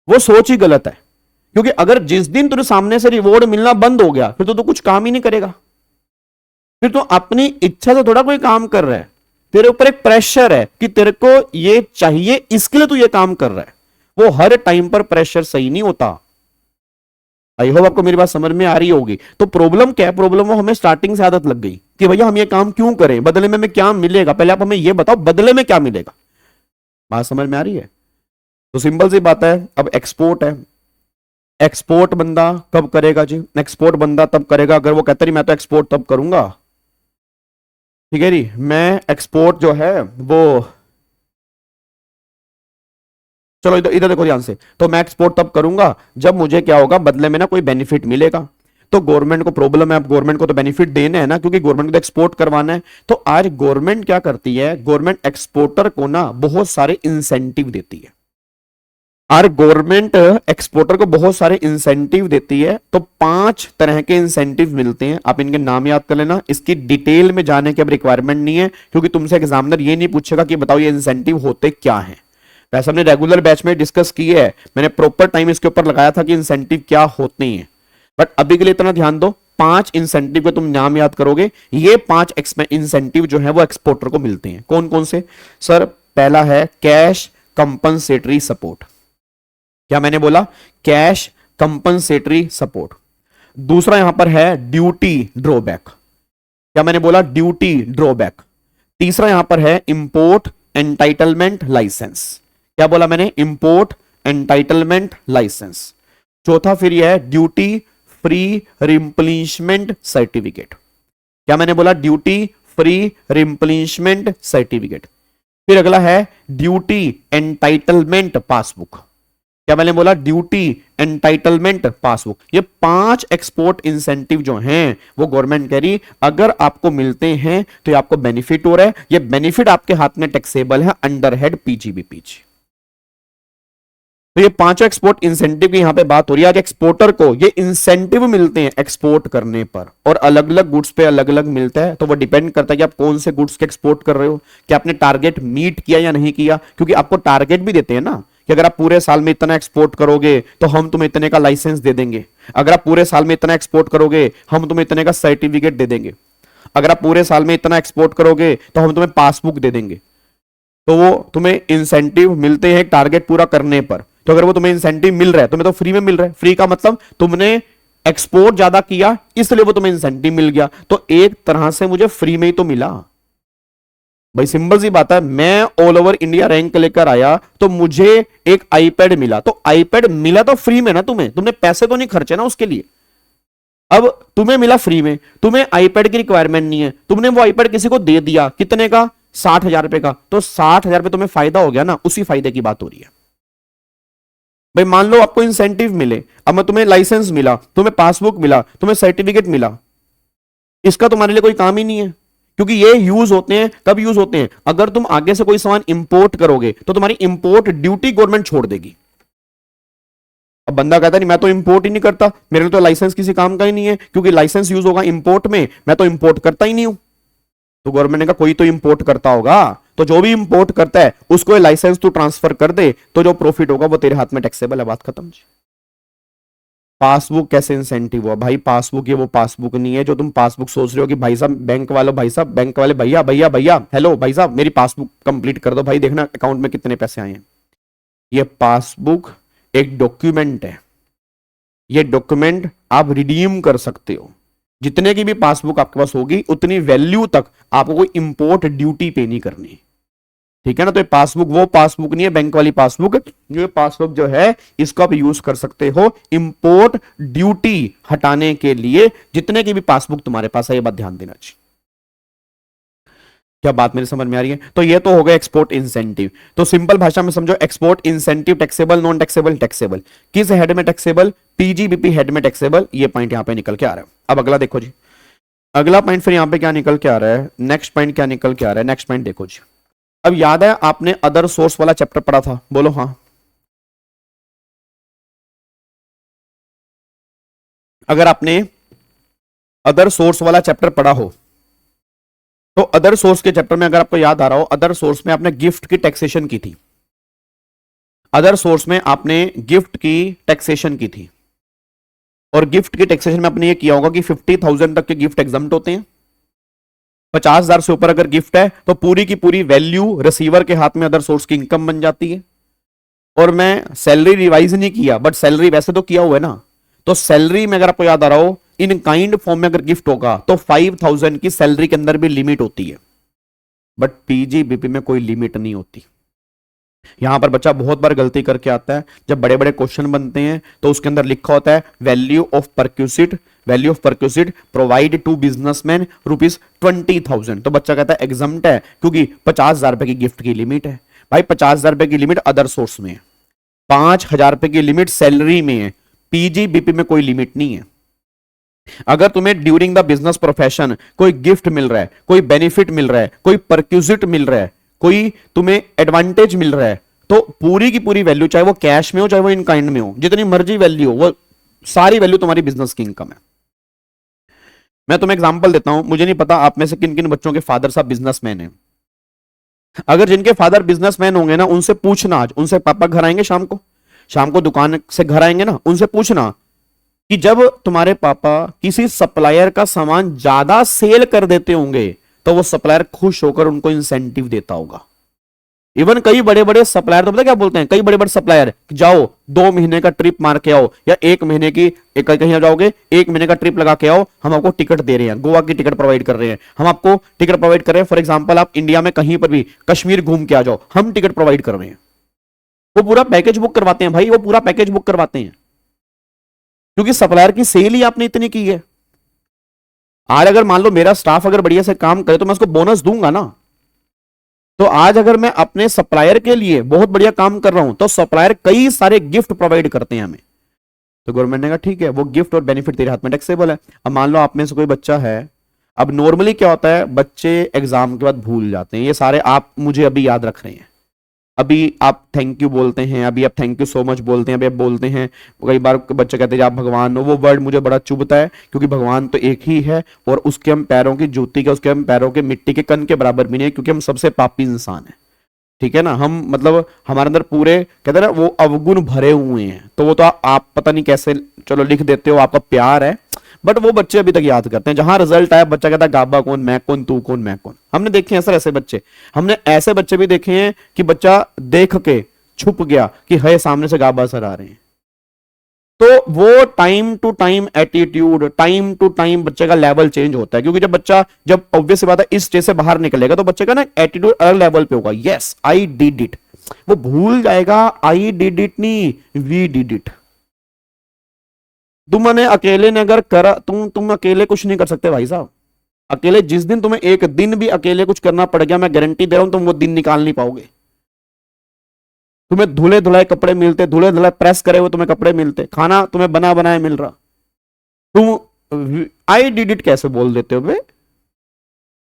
वो सोच ही गलत है। क्योंकि अगर जिस दिन तुझे सामने से रिवॉर्ड मिलना बंद हो गया फिर तो तू कुछ काम ही नहीं करेगा, फिर तो अपनी इच्छा से थोड़ा कोई काम कर रहा है, तेरे ऊपर एक प्रेशर है कि तेरे को ये चाहिए इसके लिए तू ये काम कर रहा है। वो हर टाइम पर प्रेशर सही नहीं होता। आई होप आपको मेरी बात समझ में आ रही होगी। तो प्रॉब्लम क्या है? प्रॉब्लम वो हमें स्टार्टिंग से आदत लग गई कि भैया हम ये काम क्यों करें, बदले में हमें क्या मिलेगा, पहले आप हमें ये बताओ बदले में क्या मिलेगा। बात समझ में आ रही है? तो सिंपल सी बात है, अब एक्सपोर्ट है, एक्सपोर्ट बंदा कब करेगा जी? एक्सपोर्ट बंदा तब करेगा अगर वो कहता रही मैं तो एक्सपोर्ट तब करूंगा, ठीक है जी, मैं एक्सपोर्ट जो है वो, चलो इधर देखो ध्यान से, तो मैं एक्सपोर्ट तब करूंगा जब मुझे क्या होगा, बदले में ना कोई बेनिफिट मिलेगा। तो गवर्नमेंट को प्रॉब्लम है, अब गवर्नमेंट को तो बेनिफिट देना है ना, क्योंकि गवर्नमेंट को तो एक्सपोर्ट करवाना है। तो आज गवर्नमेंट क्या करती है, गवर्नमेंट एक्सपोर्टर को ना बहुत सारे इंसेंटिव देती है। और गवर्नमेंट एक्सपोर्टर को बहुत सारे इंसेंटिव देती है। तो 5 तरह के इंसेंटिव मिलते हैं, आप इनके नाम याद कर लेना। इसकी डिटेल में जाने की अब रिक्वायरमेंट नहीं है, क्योंकि तुमसे एग्जामिनर ये नहीं पूछेगा कि बताओ ये इंसेंटिव होते क्या हैं। वैसे हमने रेगुलर बैच में डिस्कस किया है, मैंने प्रॉपर टाइम इसके ऊपर लगाया था कि इंसेंटिव क्या होते हैं, बट अभी के लिए इतना ध्यान दो, 5 इंसेंटिव के तुम नाम याद करोगे। ये 5 इंसेंटिव जो है वो एक्सपोर्टर को मिलते हैं। कौन कौन से? सर पहला है कैश कंपनसेटरी सपोर्ट। क्या मैंने बोला? Cash compensatory support. दूसरा यहां पर है ड्यूटी ड्रॉबैक। क्या मैंने बोला? Duty drawback. तीसरा यहां पर है इंपोर्ट एंटाइटलमेंट लाइसेंस। क्या बोला मैंने? Import entitlement licence. चौथा फिर यह है ड्यूटी फ्री रिप्लेसमेंट सर्टिफिकेट। क्या मैंने बोला? Duty free replenishment certificate. फिर अगला है ड्यूटी एंटाइटलमेंट पासबुक। क्या मैंने बोला? Duty entitlement passbook. ये 5 एक्सपोर्ट इंसेंटिव जो हैं वो गवर्नमेंट कह रही अगर आपको मिलते हैं तो ये आपको बेनिफिट हो रहा है। ये बेनिफिट आपके हाथ में टैक्सेबल है अंडर हेड पीजीबीपीजी। तो ये 5 एक्सपोर्ट इंसेंटिव की यहां पे बात हो रही है। आज एक्सपोर्टर को ये इंसेंटिव मिलते हैं एक्सपोर्ट करने पर, और अलग अलग गुड्स पे अलग अलग मिलता है। तो वो डिपेंड करता है कि आप कौन से गुड्स के एक्सपोर्ट कर रहे हो, कि आपने टारगेट मीट किया या नहीं किया। क्योंकि आपको टारगेट भी देते हैं ना कि अगर आप पूरे साल में इतना एक्सपोर्ट करोगे तो हम तुम्हें इतने का लाइसेंस दे देंगे। अगर आप पूरे साल में इतना एक्सपोर्ट करोगे हम तुम्हें इतने का सर्टिफिकेट दे देंगे। अगर आप पूरे साल में इतना एक्सपोर्ट करोगे तो हम तुम्हें पासबुक दे देंगे। तो वो तुम्हें इंसेंटिव मिलते हैं टारगेट पूरा करने पर। तो अगर वो तुम्हें इंसेंटिव मिल रहा है, तुम्हें तो फ्री में मिल रहा है। फ्री का मतलब तुमने एक्सपोर्ट ज्यादा किया इसलिए वो तुम्हें इंसेंटिव मिल गया। तो एक तरह से मुझे फ्री में ही तो मिला भाई। सिंपल सी बात है, मैं ऑल ओवर इंडिया रैंक लेकर आया तो मुझे एक आईपैड मिला। तो आईपैड मिला तो फ्री में ना, तुमने पैसे तो नहीं खर्चे ना उसके लिए। अब तुम्हें मिला फ्री में, तुम्हें आईपैड की रिक्वायरमेंट नहीं है, तुमने वो आईपैड किसी को दे दिया। कितने का? 60,000 रुपए का। तो 60,000 रुपए तुम्हें फायदा हो गया ना, उसी फायदे की बात हो रही है भाई। मान लो आपको इंसेंटिव मिले, अब तुम्हें लाइसेंस मिला, तुम्हें पासबुक मिला, तुम्हें सर्टिफिकेट मिला, इसका तुम्हारे लिए कोई काम ही नहीं है। क्योंकि ये यूज होते हैं, कब यूज होते हैं? अगर तुम आगे से कोई सामान इंपोर्ट करोगे तो तुम्हारी इंपोर्ट ड्यूटी गवर्नमेंट छोड़ देगी। अब बंदा कहता नहीं मैं तो इंपोर्ट ही नहीं करता, मेरे लिए तो लाइसेंस किसी काम का ही नहीं है, क्योंकि लाइसेंस यूज होगा इंपोर्ट में, मैं तो इंपोर्ट करता ही नहीं हूं। तो गवर्नमेंट ने कहा कोई तो इंपोर्ट करता होगा, तो जो भी इंपोर्ट करता है उसको लाइसेंस तू ट्रांसफर कर दे, तो जो प्रॉफिट होगा वो तेरे हाथ में टैक्सेबल है। बात खत्म जी। पासबुक कैसे इंसेंटिव हुआ भाई? पासबुक ये वो पासबुक नहीं है जो तुम पासबुक सोच रहे हो कि भाई साहब बैंक वालों, भाई साहब बैंक वाले, भैया भैया भैया हेलो भाई साहब मेरी पासबुक कंप्लीट कर दो भाई, देखना अकाउंट में कितने पैसे आए हैं। ये पासबुक एक डॉक्यूमेंट है। ये डॉक्यूमेंट आप रिडीम कर सकते हो। जितने की भी पासबुक आपके पास होगी उतनी वैल्यू तक आपको कोई इंपोर्ट ड्यूटी पे नहीं करनी, ठीक है ना। तो ये पासबुक वो पासबुक नहीं है बैंक वाली पासबुक। ये पासबुक जो है इसको आप यूज कर सकते हो इंपोर्ट ड्यूटी हटाने के लिए। जितने की भी पासबुक तुम्हारे पास है, ये बात ध्यान देना चाहिए। क्या बात मेरी समझ में आ रही है? तो ये तो हो गया एक्सपोर्ट इंसेंटिव। तो सिंपल भाषा में समझो, export incentive taxable, non taxable, taxable. किस हेड में टैक्सेबल? पीजीबीपी हेड में टैक्सेबल। ये पॉइंट यहां पे निकल के आ रहा है। अब अगला देखो जी, अगला पॉइंट फिर यहां पे क्या निकल के आ रहा है, नेक्स्ट पॉइंट क्या निकल के आ रहा है, नेक्स्ट पॉइंट देखो जी। अब याद है आपने अदर सोर्स वाला चैप्टर पढ़ा था? बोलो हाँ। अगर आपने अदर सोर्स वाला चैप्टर पढ़ा हो तो अदर सोर्स के चैप्टर में अगर आपको याद आ रहा हो, अदर सोर्स में आपने गिफ्ट की टैक्सेशन की थी। अदर सोर्स में आपने गिफ्ट की टैक्सेशन की थी, और गिफ्ट की टैक्सेशन में आपने ये किया होगा कि 50,000 तक के गिफ्ट एग्जम्प्ट होते हैं। 50,000 से ऊपर अगर गिफ्ट है तो पूरी की पूरी वैल्यू रिसीवर के हाथ में अदर सोर्स की इनकम बन जाती है। और मैं सैलरी रिवाइज नहीं किया, बट सैलरी वैसे तो किया हुआ है ना। तो सैलरी में अगर आपको याद आ रहा हो, इन काइंड फॉर्म में अगर गिफ्ट होगा तो 5,000 की सैलरी के अंदर भी लिमिट होती है, बट पीजीबीपी में कोई लिमिट नहीं होती। यहां पर बच्चा बहुत बार गलती करके आता है, जब बड़े बड़े क्वेश्चन बनते हैं तो उसके अंदर लिखा होता है value of perquisite, value of perquisite provide to businessman ₹20,000। तो बच्चा कहता है एग्जम्प्ट है क्योंकि 50,000 रुपए की गिफ्ट की लिमिट है। भाई 50,000 रुपए की लिमिट अदर सोर्स में है, 5,000 रुपए की लिमिट सैलरी में है, पीजीबीपी में कोई लिमिट नहीं है। अगर तुम्हें ड्यूरिंग द बिजनेस प्रोफेशन कोई गिफ्ट मिल रहा है, कोई बेनिफिट मिल रहा है, कोई परक्यूजिट मिल रहा है, कोई तुम्हें एडवांटेज मिल रहा है, तो पूरी की पूरी वैल्यू, चाहे वो कैश में हो चाहे वो इन काइंड में हो, जितनी मर्जी वैल्यू हो, वो सारी वैल्यू तुम्हारी बिजनेस की इनकम है। मैं तुम्हें एग्जांपल देता हूं, मुझे नहीं पता आप में से किन किन बच्चों के फादर साहब बिजनेसमैन हैं। अगर जिनके फादर बिजनेसमैन होंगे ना, उनसे पूछना, आज उनसे पापा घर आएंगे शाम को दुकान से घर आएंगे ना, उनसे पूछना कि जब तुम्हारे पापा किसी सप्लायर का सामान ज्यादा सेल कर देते होंगे तो वो सप्लायर खुश होकर उनको इंसेंटिव देता होगा। इवन कई बड़े बड़े सप्लायर तो पता क्या बोलते हैं, कई बड़े बड़े सप्लायर जाओ 2 महीने का ट्रिप मार के आओ, या 1 महीने की कहीं जाओगे 1 महीने का ट्रिप लगा के आओ, हम आपको टिकट दे रहे हैं, गोवा की टिकट प्रोवाइड कर रहे हैं, हम आपको टिकट प्रोवाइड कर रहे हैं। फॉर एग्जाम्पल आप इंडिया में कहीं पर भी कश्मीर घूम के आ जाओ, हम टिकट प्रोवाइड कर रहे हैं। वो पूरा पैकेज बुक करवाते हैं भाई, वो पूरा पैकेज बुक करवाते हैं, क्योंकि सप्लायर की सेल ही आपने इतनी की है। आज अगर मान लो मेरा स्टाफ अगर बढ़िया से काम करे तो मैं उसको बोनस दूंगा ना। तो आज अगर मैं अपने सप्लायर के लिए बहुत बढ़िया काम कर रहा हूं तो सप्लायर कई सारे गिफ्ट प्रोवाइड करते हैं हमें। तो गवर्नमेंट ने कहा ठीक है, वो गिफ्ट और बेनिफिट तेरे हाथ में टैक्सेबल है। अब मान लो आप में से कोई बच्चा है, अब नॉर्मली क्या होता है, बच्चे एग्जाम के बाद भूल जाते हैं, ये सारे आप मुझे अभी याद रख रहे हैं, अभी आप थैंक यू बोलते हैं, अभी आप थैंक यू सो मच बोलते हैं, अभी आप बोलते हैं। कई बार बच्चे कहते हैं आप भगवान हो, वो वर्ड मुझे बड़ा चुभता है क्योंकि भगवान तो एक ही है और उसके हम पैरों की जूती के, उसके हम पैरों के मिट्टी के कण के बराबर भी नहीं है, क्योंकि हम सबसे पापी इंसान है। ठीक है ना, हम मतलब हमारे अंदर पूरे कहते हैं ना वो अवगुण भरे हुए हैं। तो वो तो आप पता नहीं कैसे चलो लिख देते हो, आपका प्यार है, बट वो बच्चे अभी तक याद करते हैं। जहां रिजल्ट आया बच्चा कहता है गाबा कौन, मैं कौन, तू कौन, मैं कौन। हमने देखे हैं सर ऐसे बच्चे, हमने ऐसे बच्चे भी देखे हैं कि बच्चा देख के छुप गया कि है सामने से गाबा सर आ रहे हैं। तो वो time to time attitude, time to time बच्चे का लेवल चेंज होता है, क्योंकि जब बच्चा, जब ऑब्वियस बात है इस स्टेज से बाहर निकलेगा तो बच्चे का ना एटीट्यूड अलग लेवल पे होगा। यस आई डिड इट, वो भूल जाएगा आई डिड इट नहीं, वी डिड इट। तुमने अकेले ने अगर करा, तुम अकेले कुछ नहीं कर सकते भाई साहब। अकेले जिस दिन तुम्हें एक दिन भी अकेले कुछ करना पड़ गया, मैं गारंटी दे रहा हूं तुम वो दिन निकाल नहीं पाओगे। तुम्हें धुले धुलाए कपड़े मिलते, धुले धुलाए प्रेस करे हुए तुम्हें कपड़े मिलते, खाना तुम्हें बना बनाया मिल रहा, तुम आई डिड इट कैसे बोल देते हो बे।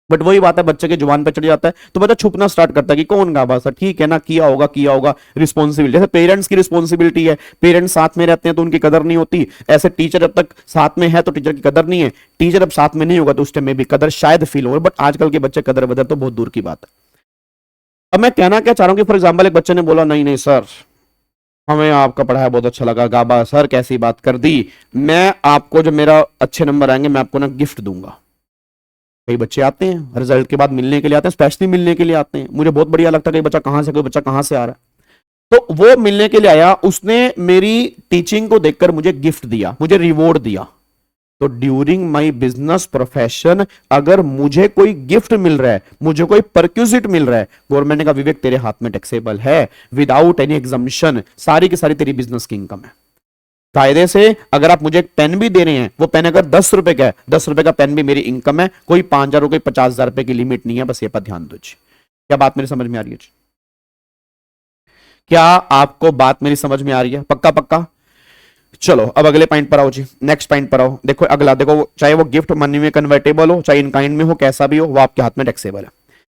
बट वही बात है, बच्चे के जुबान पे चढ़ जाता है तो बच्चा छुपना स्टार्ट करता है कि कौन गाबा सर, ठीक है ना, किया होगा किया होगा। रिस्पॉन्सिबिलिटी, जैसे पेरेंट्स की रिस्पॉन्सिबिलिटी है, पेरेंट्स साथ में रहते हैं तो उनकी कदर नहीं होती, ऐसे टीचर जब तक साथ में है तो टीचर की कदर नहीं है, टीचर अब साथ में नहीं होगा तो उस टाइम में भी कदर शायद फील हो। बट आजकल के बच्चे कदर बदर तो बहुत दूर की बात है। अब मैं कहना क्या चाह रहा हूं कि फॉर एग्जाम्पल एक बच्चे ने बोला नहीं नहीं सर हमें आपका पढ़ाया बहुत अच्छा लगा, गाबा सर कैसी बात कर दी, मैं आपको जो मेरा अच्छे नंबर आएंगे मैं आपको ना गिफ्ट दूंगा। कई बच्चे आते हैं रिजल्ट के बाद मिलने के लिए आते हैं, स्पेशली मिलने के लिए आते हैं, मुझे बहुत बढ़िया लगता है कोई बच्चा कहां से, कोई बच्चा कहां से आ रहा है। तो वो मिलने के लिए आया, उसने मेरी टीचिंग को देखकर मुझे गिफ्ट दिया, मुझे रिवॉर्ड दिया। तो ड्यूरिंग माई बिजनेस प्रोफेशन अगर मुझे कोई गिफ्ट मिल रहा है, मुझे कोई परक्यूजिट मिल रहा है, गवर्नमेंट ने कहा विवेक तेरे हाथ में टैक्सेबल है विदाउट एनी एग्जम्पशन, सारी की सारी तेरी बिजनेस की इनकम है। कायदे से अगर आप मुझे एक पेन भी दे रहे हैं, वो पेन अगर 10 रुपए का है, 10 रुपए का पेन भी मेरी इनकम है, कोई 5,000 रुपए 50,000 रुपए की लिमिट नहीं है, बस ये पर ध्यान दो जी। क्या बात मेरी समझ में आ रही है जी? क्या आपको बात मेरी समझ में आ रही है? पक्का पक्का। चलो अब अगले पॉइंट पर आओ जी, नेक्स्ट पॉइंट पर आओ। देखो अगला, देखो चाहे वो गिफ्ट मनी में कन्वर्टेबल हो, चाहे इन काइंड में हो, कैसा भी हो, वो आपके हाथ में टैक्सेबल है।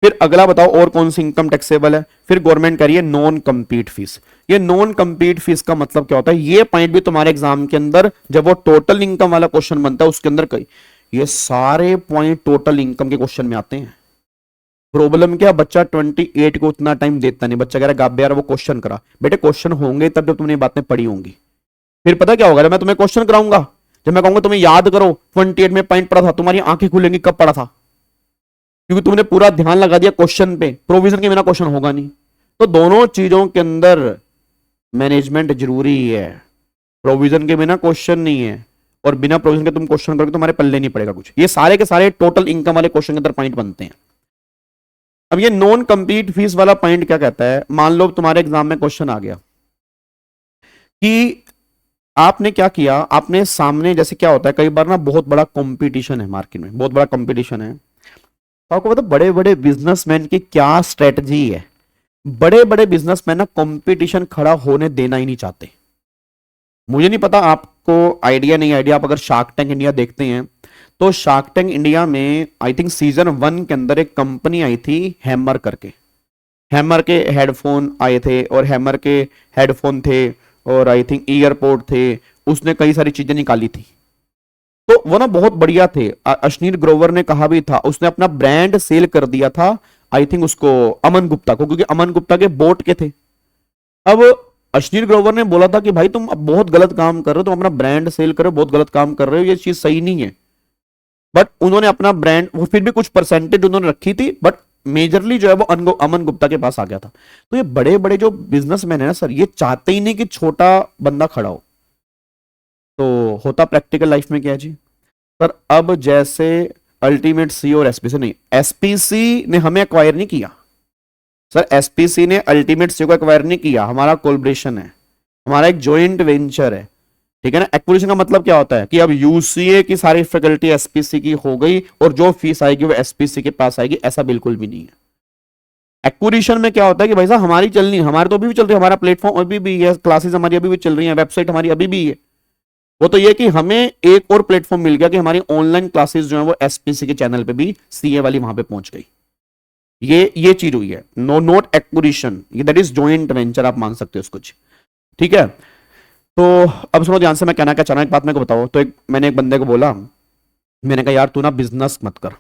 फिर अगला बताओ और कौन सी इनकम टैक्सेबल है। फिर गवर्नमेंट कह रही है नॉन कंपीट फीस। ये नॉन कंपीट फीस का मतलब क्या होता है, ये पॉइंट भी तुम्हारे एग्जाम के अंदर जब वो टोटल इनकम वाला क्वेश्चन बनता है उसके अंदर कई ये सारे पॉइंट टोटल इनकम के क्वेश्चन में आते हैं। प्रॉब्लम क्या, बच्चा 28 को उतना टाइम देता नहीं, बच्चा कह रहा है गाबे यार वो क्वेश्चन करा, बेटे क्वेश्चन होंगे तब जब तुमने बातें पढ़ी होंगी। फिर पता क्या होगा, जब मैं तुम्हें क्वेश्चन कराऊंगा, जब मैं कहूंगा तुम्हें याद करो 28 में पॉइंट पढ़ा था, तुम्हारी आंखें खुलेंगी कब पढ़ा था, क्योंकि तुमने पूरा ध्यान लगा दिया क्वेश्चन पे। प्रोविजन के बिना क्वेश्चन होगा नहीं। तो दोनों चीजों के अंदर मैनेजमेंट जरूरी है। प्रोविजन के बिना क्वेश्चन नहीं है और बिना प्रोविजन के तुम क्वेश्चन करोगे तुम्हारे पल्ले नहीं पड़ेगा कुछ। ये सारे के सारे टोटल इनकम वाले क्वेश्चन के अंदर पॉइंट बनते हैं। अब ये नॉन कंप्लीट फीस वाला पॉइंट क्या कहता है, मान लो तुम्हारे एग्जाम में क्वेश्चन आ गया कि आपने क्या किया, आपने सामने, जैसे क्या होता है कई बार ना बहुत बड़ा कंपटीशन है मार्केट में, बहुत बड़ा कंपटीशन है, तो आपको पता बड़े बड़े बिजनेसमैन की क्या स्ट्रेटजी है। बड़े बड़े बिजनेसमैन ना कंपटीशन खड़ा होने देना ही नहीं चाहते। मुझे नहीं पता आपको आइडिया नहीं आइडिया, आप अगर शार्क टैंक इंडिया देखते हैं तो शार्क टैंक इंडिया में आई थिंक सीजन 1 के अंदर एक कंपनी आई थी हैमर करके। हैमर के हेडफोन आए थे और हैमर के हेडफोन थे और आई थिंक ईयरपोर्ट थे, उसने कई सारी चीजें निकाली थी। तो वो ना बहुत बढ़िया थे। अश्नीर ग्रोवर ने कहा भी था, उसने अपना ब्रांड सेल कर दिया था आई थिंक उसको अमन गुप्ता को, क्योंकि अमन गुप्ता के बोट के थे। अब अश्नीर ग्रोवर ने बोला था कि भाई तुम अब बहुत गलत काम कर रहे हो, तुम अपना ब्रांड सेल करो, बहुत गलत काम कर रहे हो, ये चीज सही नहीं है। बट उन्होंने अपना ब्रांड, वो फिर भी कुछ परसेंटेज उन्होंने रखी थी, बट मेजरली जो है वो अमन गुप्ता के पास आ गया था। तो ये बड़े बड़े जो बिजनेसमैन है ना सर, ये चाहते ही नहीं कि छोटा बंदा खड़ा हो। तो होता प्रैक्टिकल लाइफ में क्या है जी सर, अब जैसे अल्टीमेट सी और एसपीसी नहीं, एसपीसी ने हमें एक्वायर नहीं किया सर, एसपीसी ने अल्टीमेट सी को एक्वायर नहीं किया, हमारा कोलैबोरेशन है, हमारा एक जॉइंट वेंचर है, ठीक है ना। एक्विजिशन का मतलब क्या होता है कि अब यूसीए की सारी फैकल्टी एसपीसी की हो गई और जो फीस आएगी वो एसपीसी के पास आएगी, ऐसा बिल्कुल भी नहीं है। एक्विजिशन में क्या होता है कि भाई साहब हमारी चलनी, हमारे तो अभी भी चल रही है, हमारा प्लेटफॉर्म अभी भी है, क्लासेस हमारी अभी भी चल रही है, वेबसाइट हमारी अभी भी है। वो तो ये कि हमें एक और प्लेटफॉर्म मिल गया कि हमारी ऑनलाइन क्लासेस जो है वो एसपीसी के चैनल पे भी सीए वाली वहां पे पहुंच गई। ये चीज हुई है, नो नॉट एक्विजिशन, ये दैट इज जॉइंट वेंचर, आप मान सकते हो उसको। ठीक है, तो अब सुनो ध्यान से, मैं कहना क्या चाह रहा हूं, एक बात मेरे को बताओ। तो मैंने एक बंदे को बोला, मैंने कहा यार तू ना बिजनेस मत कर,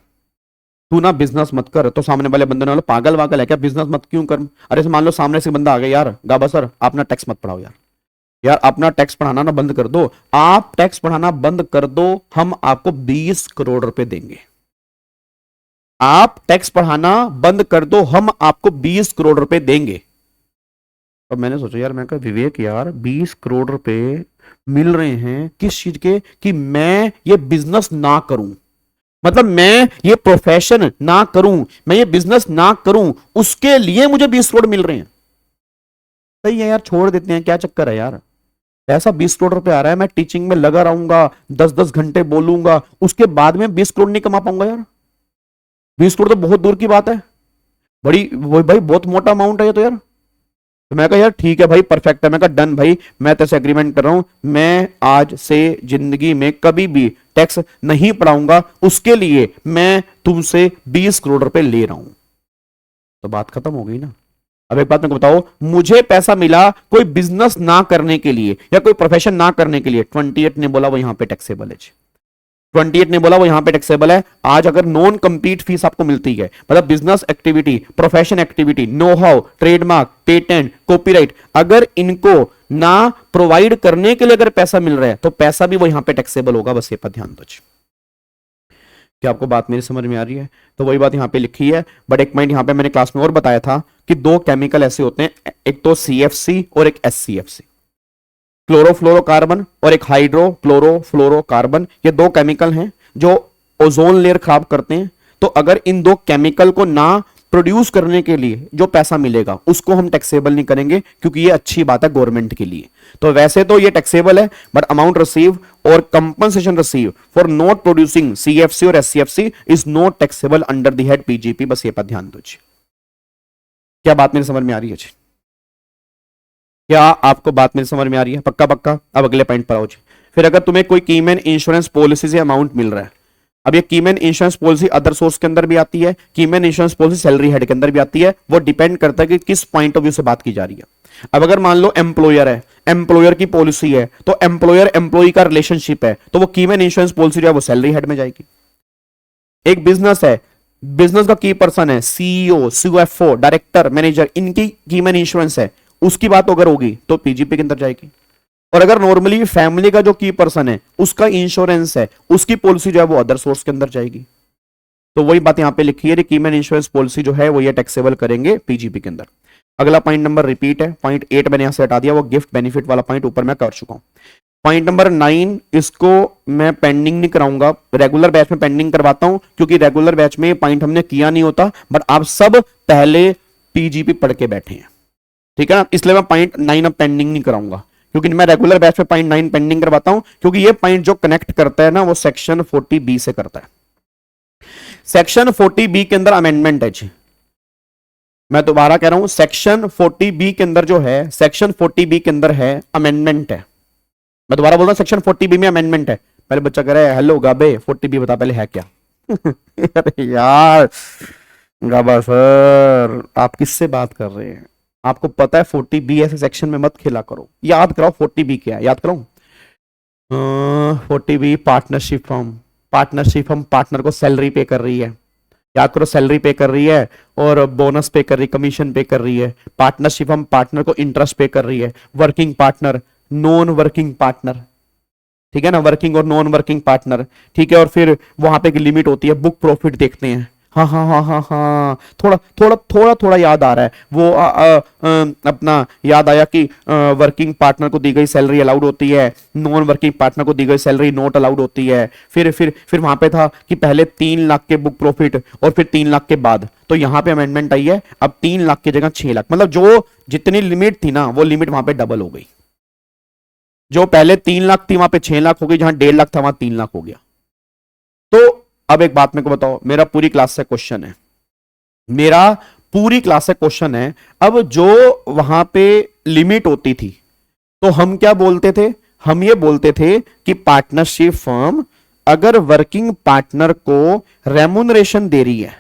तू ना बिजनेस मत कर। तो सामने वाले बंदे ने बोला पागल वागल है क्या, बिजनेस मत क्यों कर। अरे मान लो सामने से बंदा आ गया, यार गाबा सर आप ना टैक्स मत पढ़ाओ यार, यार अपना टैक्स पढ़ाना ना बंद कर दो, आप टैक्स पढ़ाना बंद कर दो, हम आपको 20 करोड़ रुपए देंगे। आप टैक्स पढ़ाना बंद कर दो, हम आपको 20 करोड़ रुपए देंगे। अब मैंने सोचा यार, मैं कहा विवेक यार 20 करोड़ रुपए मिल रहे हैं किस चीज के, कि मैं ये बिजनेस ना करूं, मतलब मैं ये प्रोफेशन ना करूं, मैं ये बिजनेस ना करूं, उसके लिए मुझे 20 करोड़ मिल रहे हैं। सही है यार, छोड़ देते हैं, क्या चक्कर है यार। ऐसा 20 करोड़ रुपए आ रहा है, मैं टीचिंग में लगा रहूंगा, 10-10 घंटे बोलूंगा, उसके बाद में 20 करोड़ नहीं कमा पाऊंगा यार। 20 करोड़ तो बहुत दूर की बात है, बड़ी भाई बहुत मोटा अमाउंट है ये तो यार। तो मैं कहा यार ठीक है भाई, परफेक्ट है। मैं कहा डन भाई, मैं तेरे एग्रीमेंट कर रहा हूं, मैं आज से जिंदगी में कभी भी टैक्स नहीं पढ़ाऊंगा, उसके लिए मैं तुमसे 20 करोड़ रुपए ले रहा हूं। तो बात खत्म हो गई ना। अब एक बात मेरे को बताओ, मुझे पैसा मिला कोई बिजनेस ना करने के लिए या कोई प्रोफेशन ना करने के लिए, 28 ने बोला वो यहां पे टैक्सेबल है। 28 ने बोला वो यहां पे टैक्सेबल है। आज अगर नॉन कंप्लीट फीस आपको मिलती है, मतलब business activity, profession activity, know how, trademark, patent, copyright, अगर इनको ना प्रोवाइड करने के लिए अगर पैसा मिल रहा है तो पैसा भी वो यहां पे टैक्सेबल होगा। बस ये पर ध्यान दो। क्या आपको बात मेरी समझ में आ रही है? तो वही बात यहां पे लिखी है, बट एक पॉइंट यहां पे मैंने क्लास में और बताया था कि दो केमिकल ऐसे होते हैं, एक तो CFC और एक SCFC, क्लोरोफ्लोरोकार्बन और एक हाइड्रो क्लोरोफ्लोरोकार्बन। ये दो केमिकल हैं जो ओजोन लेयर खराब करते हैं। तो अगर इन दो केमिकल को ना प्रोड्यूस करने के लिए जो पैसा मिलेगा उसको हम टैक्सेबल नहीं करेंगे, क्योंकि ये अच्छी बात है गवर्नमेंट के लिए। तो वैसे तो ये टैक्सेबल है, बट अमाउंट रिसीव और compensation receive for not producing CFC और SCFC is not taxable under the head PGP। बस ये पर ध्यान दो जी। क्या बात मेरी समझ में आ रही है जी? क्या आपको बात मेरी समझ में आ रही है? पक्का पक्का। अब अगले पॉइंट पर आओ जी। फिर अगर तुम्हें कोई कीमैन इंश्योरेंस पॉलिसी से अमाउंट मिल रहा है, अब ये keyman insurance policy other source के अंदर भी आती है, keyman insurance policy salary head के अंदर भी आती है, वो डिपेंड करता है कि किस पॉइंट ऑफ व्यू से बात की जा रही है। अब अगर मान लो एम्प्लॉयर है, एम्प्लॉयर की पॉलिसी है, तो एम्प्लॉयर एम्प्लॉई का रिलेशनशिप है, तो वो कीमैन इंश्योरेंस पॉलिसी जो है वो सैलरी हेड में जाएगी। एक बिजनेस है, बिजनेस का की पर्सन है, CEO, CFO, डायरेक्टर, मैनेजर, इनकी कीमैन इंश्योरेंस है, उसकी बात अगर होगी तो PGP के अंदर जाएगी। और अगर नॉर्मली फैमिली का जो की पर्सन है उसका इंश्योरेंस है, उसकी पॉलिसी जो है वो अदर सोर्स के अंदर जाएगी। तो वही बात यहां पे लिखी है, कीमैन इंश्योरेंस पॉलिसी जो है वो ये टैक्सेबल करेंगे PGP के अंदर। अगला पॉइंट नंबर रिपीट है, पॉइंट 8 मैंने यहां से हटा दिया, वो गिफ्ट बेनिफिट वाला पॉइंट ऊपर मैं कर चुका हूं। पॉइंट नंबर 9, इसको मैं पेंडिंग नहीं कराऊंगा, रेगुलर बैच में पेंडिंग करवाता हूं, क्योंकि रेगुलर बैच में पॉइंट हमने किया नहीं होता, बट आप सब पहले PGP पढ़ के बैठे हैं, ठीक है ना। इसलिए मैं पॉइंट 9 अब पेंडिंग नहीं कराऊंगा, क्योंकि मैं रेगुलर बैच में पॉइंट 9 पेंडिंग करवाता हूं, क्योंकि ये पॉइंट जो कनेक्ट करता है ना वो सेक्शन 40B से करता है। सेक्शन 40B के अंदर अमेंडमेंट है जी। मैं दोबारा कह रहा हूं, सेक्शन 40B के अंदर जो है, सेक्शन 40B के अंदर है अमेंडमेंट है। मैं दोबारा बोल रहा हूं, सेक्शन 40B में अमेंडमेंट है। पहले बच्चा कह रहा है हेलो गाबे 40B बता पहले है क्या। अरे यार गाबा सर आप किससे बात कर रहे हैं? आपको पता है 40B ऐसे सेक्शन में मत खेला करो, याद कराओ 40B क्या है, याद कराओ। 40B पार्टनरशिप फर्म, पार्टनरशिप हम पार्टनर को सैलरी पे कर रही है, याद करो सैलरी पे कर रही है और बोनस पे कर रही, कमीशन पे कर रही है। पार्टनरशिप हम पार्टनर को इंटरेस्ट पे कर रही है। Working partner, non working partner, ठीक है ना, वर्किंग और नॉन वर्किंग पार्टनर, ठीक है। और फिर वहां पे की लिमिट होती है, बुक प्रॉफिट देखते हैं। हाँ हाँ हाँ हाँ हाँ, थोड़ा थोड़ा थोड़ा थोड़ा याद आ रहा है वो अपना याद आया कि वर्किंग पार्टनर को दी गई सैलरी अलाउड होती है, नॉन वर्किंग पार्टनर को दी गई सैलरी नॉट अलाउड होती है। फिर वहां पे था कि पहले 3 लाख के बुक प्रॉफिट और फिर 3 लाख के बाद, तो यहां पे अमेंडमेंट आई है, अब 3 लाख की जगह 6 लाख, मतलब जो जितनी लिमिट थी ना वो लिमिट वहां पे डबल हो गई। जो पहले 3 लाख थी वहां पे 6 लाख हो गई, जहां 1.5 लाख था वहां 3 लाख हो गया। तो अब एक बात मेरे को बताओ, मेरा पूरी क्लास से क्वेश्चन है, मेरा पूरी क्लास से क्वेश्चन है, अब जो वहां पे लिमिट होती थी तो हम क्या बोलते थे, हम ये बोलते थे कि पार्टनरशिप फर्म अगर वर्किंग पार्टनर को रेमुनरेशन दे रही है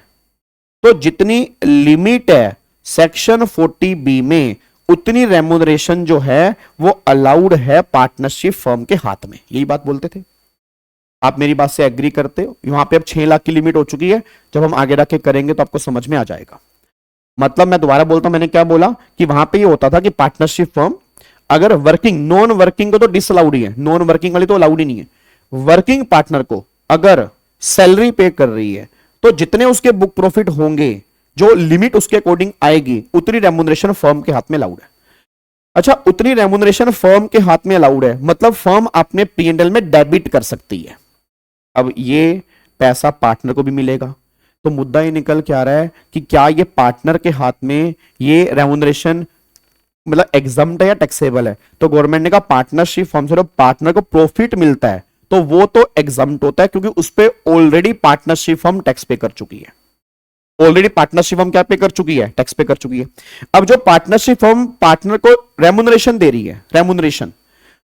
तो जितनी लिमिट है सेक्शन 40B में उतनी रेमुनरेशन जो है वो अलाउड है पार्टनरशिप फर्म के हाथ में, यही बात बोलते थे। आप मेरी बात से एग्री करते हो? यहां पे अब 6 लाख की लिमिट हो चुकी है, जब हम आगे रख के करेंगे तो आपको समझ में आ जाएगा। मतलब मैं दोबारा बोलता हूं, मैंने क्या बोला कि वहां पे ये होता था कि पार्टनरशिप फर्म अगर वर्किंग, नॉन वर्किंग को तो डिसअलाउड ही है, नॉन वर्किंग वाली तो अलाउड ही नहीं है, वर्किंग पार्टनर को अगर सैलरी पे कर रही है तो जितने उसके बुक प्रॉफिट होंगे, जो लिमिट उसके अकॉर्डिंग आएगी, उतनी रेमुनरेशन फर्म के हाथ में अलाउड है। अच्छा, उतनी रेमुनरेशन फर्म के हाथ में अलाउड है, मतलब फर्म अपने P&L में डेबिट कर सकती है। अब ये पैसा पार्टनर को भी मिलेगा, तो मुद्दा ये निकल के आ रहा है कि क्या ये पार्टनर के हाथ में ये रेमुनरेशन मतलब एग्जम्प्ट है या टैक्सेबल है? तो गवर्नमेंट ने कहा पार्टनरशिप फर्म से पार्टनर को प्रॉफिट मिलता है तो वो तो एग्जम्प्ट होता है, क्योंकि उस पर ऑलरेडी पार्टनरशिप फर्म टैक्स पे कर चुकी है। ऑलरेडी पार्टनरशिप फर्म क्या पे कर चुकी है? टैक्स पे कर चुकी है। अब जो पार्टनरशिप फर्म पार्टनर को रेमुनरेशन दे रही है, रेमुनरेशन,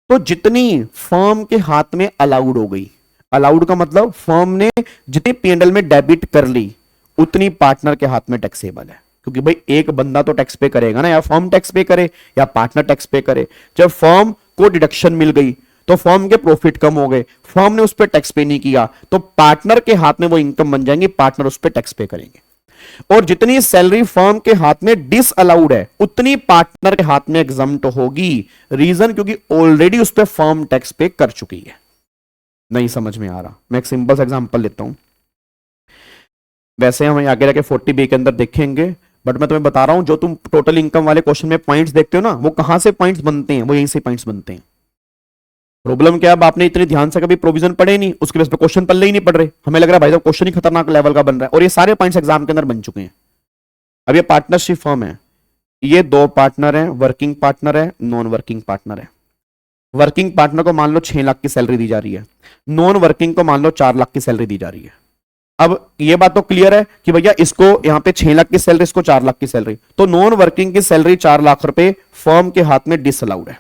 तो जितनी फर्म के हाथ में अलाउड हो गई, अलाउड का मतलब फर्म ने जितनी P&L में डेबिट कर ली उतनी पार्टनर के हाथ में टैक्सेबल है। क्योंकि भाई एक बंदा तो टैक्स पे करेगा ना, या फर्म टैक्स पे करे या पार्टनर टैक्स पे करे। जब फर्म को डिडक्शन मिल गई तो फर्म के प्रॉफिट कम हो गए, फर्म ने उस पर टैक्स पे नहीं किया, तो पार्टनर के हाथ में वो इनकम बन जाएंगी, पार्टनर उस पर टैक्स पे करेंगे। और जितनी सैलरी फर्म के हाथ में डिसअलाउड है उतनी पार्टनर के हाथ में एग्जम्प्ट होगी। रीजन क्योंकि ऑलरेडी उस पर फर्म टैक्स पे कर चुकी है। नहीं समझ में आ रहा? मैं एक सिंपल सा एग्जांपल लेता हूं, वैसे हम आगे जाके 40B के अंदर देखेंगे, बट मैं तुम्हें बता रहा हूं जो तुम टोटल इनकम वाले क्वेश्चन में पॉइंट्स देखते हो ना, वो कहां से पॉइंट्स बनते हैं? वो यहीं से पॉइंट्स बनते हैं। प्रॉब्लम क्या है, अब आपने इतनी ध्यान से कभी प्रोविजन पढ़े नहीं, उसके बेस पे क्वेश्चन पल्ले ही नहीं पढ़ रहे। हमें लग रहा है भाई साहब क्वेश्चन ही खतरनाक लेवल का बन रहा है, और ये सारे पॉइंट्स एग्जाम के अंदर बन चुके हैं। अब ये पार्टनरशिप फर्म है, ये 2 पार्टनर है, वर्किंग पार्टनर है, नॉन वर्किंग पार्टनर है। वर्किंग पार्टनर को मान लो 6 लाख की सैलरी दी जा रही है, नॉन वर्किंग को मान लो 4 लाख की सैलरी दी जा रही है। अब ये बात तो क्लियर है कि भैया इसको यहां पे 6 लाख की सैलरी, इसको 4 लाख की सैलरी, तो नॉन वर्किंग की सैलरी 4 लाख रुपए फर्म के हाथ में डिसअलाउड है।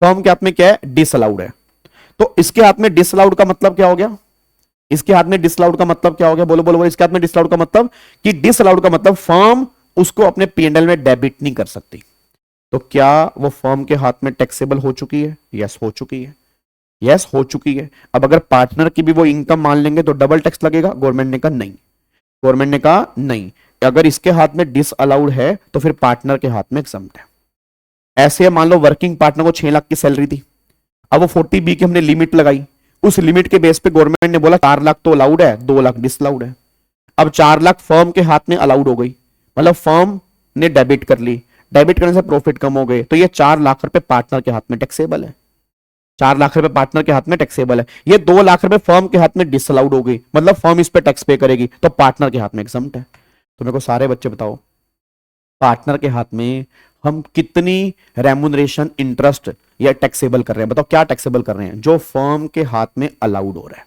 फर्म के हाथ में क्या है? डिसअलाउड है। तो इसके हाथ में डिसअलाउड का मतलब क्या हो गया? इसके हाथ में डिसअलाउड का मतलब क्या हो गया? बोलो बोलो बोलो। इसके हाथ में डिसअलाउड का मतलब कि डिसअलाउड का मतलब फर्म उसको अपने P&L में डेबिट नहीं कर सकती। तो क्या वो फर्म के हाथ में टैक्सेबल हो चुकी है? यस हो चुकी है, यस हो चुकी है। अब अगर पार्टनर की भी वो इनकम मान लेंगे तो डबल टैक्स लगेगा? गवर्नमेंट ने कहा नहीं, गवर्नमेंट ने कहा नहीं, अगर इसके हाथ में डिसअलाउड है तो फिर पार्टनर के हाथ में एग्जम्प्ट है। ऐसे मान लो वर्किंग पार्टनर को 6 लाख की सैलरी थी, अब वो 40B की हमने लिमिट लगाई, उस लिमिट के बेस पे गवर्नमेंट ने बोला 4 लाख तो अलाउड है, 2 लाख डिसअलाउड है। अब 4 लाख फर्म के हाथ में अलाउड हो गई, मतलब फर्म ने डेबिट कर ली, डेबिट करने से प्रॉफिट कम हो गए, तो ये 4 लाख रुपए पार्टनर के हाथ में टैक्सेबल है। 4 लाख रुपए पार्टनर के हाथ में टैक्सेबल है। ये 2 लाख रुपए फर्म के हाथ में डिसअलाउड हो गई, मतलब फर्म इस पे टैक्स पे करेगी, तो पार्टनर के हाथ में एग्जम्प्ट है। तो मेरे को सारे बच्चे बताओ, पार्टनर के हाथ में हम कितनी रेमुनरेशन इंटरेस्ट या टैक्सेबल कर रहे हैं? बताओ क्या टैक्सेबल कर रहे हैं? जो फर्म के हाथ में अलाउड हो रहा है।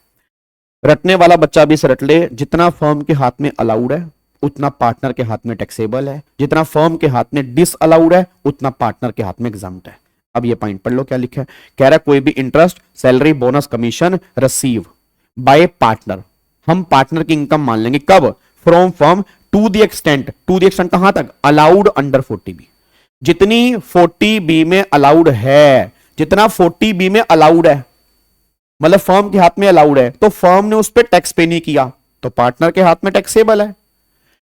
रटने वाला बच्चा भी इसे रट ले, जितना फर्म के हाथ में अलाउड है उतना पार्टनर के हाथ में टैक्सेबल है, जितना फर्म के हाथ में डिसअलाउड है उतना पार्टनर के हाथ में एग्जम्प्ट है। अब ये पॉइंट पढ़ लो क्या लिखा है। कह रहा है कोई भी interest, salary, bonus, commission receive by partner, हम पार्टनर की इनकम मान लेंगे कब? From firm to the extent, to the extent कहां तक? Allowed under 40B। जितनी 40B में अलाउड है, जितना 40B में अलाउड है, मतलब फर्म के हाथ में अलाउड है, तो फर्म ने उस पर टैक्स पे नहीं किया तो पार्टनर के हाथ में टैक्सेबल है।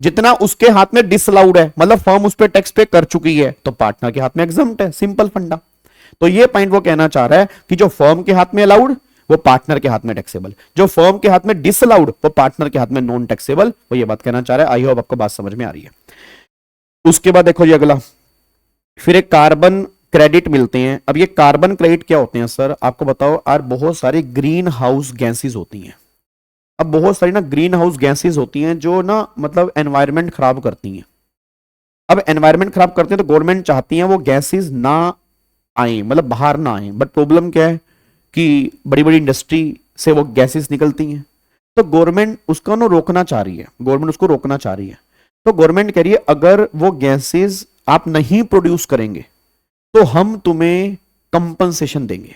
जितना उसके हाथ में डिसअलाउड है, मतलब फर्म उस पर टैक्स पे कर चुकी है, तो पार्टनर के हाथ में एग्जम्प्ट है। सिंपल फंडा। तो ये पॉइंट वो कहना चाह रहा है कि जो फर्म के हाथ में अलाउड वो पार्टनर के हाथ में टैक्सेबल, जो फर्म के हाथ में डिसअलाउड वो पार्टनर के हाथ में नॉन टैक्सेबल। वो ये बात कहना चाह रहा है। आई होप आपको बात समझ में आ रही है। उसके बाद देखो ये अगला, फिर एक कार्बन क्रेडिट मिलते हैं। अब ये कार्बन क्रेडिट क्या होते हैं सर? आपको बताओ यार, बहुत सारी ग्रीन हाउस गैसेज होती हैं। अब बहुत सारी ना ग्रीन हाउस गैसेज होती हैं जो ना मतलब एनवायरनमेंट खराब करती हैं। अब एनवायरनमेंट खराब करते हैं तो गवर्नमेंट चाहती है वो गैसेज ना आए, मतलब बाहर ना आए। बट प्रॉब्लम क्या है कि बड़ी बड़ी इंडस्ट्री से वो गैसेस निकलती हैं, तो गवर्नमेंट उसको ना रोकना चाह रही है, गवर्नमेंट उसको रोकना चाह रही है। तो गवर्नमेंट कह रही है अगर वो गैसेस आप नहीं प्रोड्यूस करेंगे तो हम तुम्हें कंपनसेशन देंगे।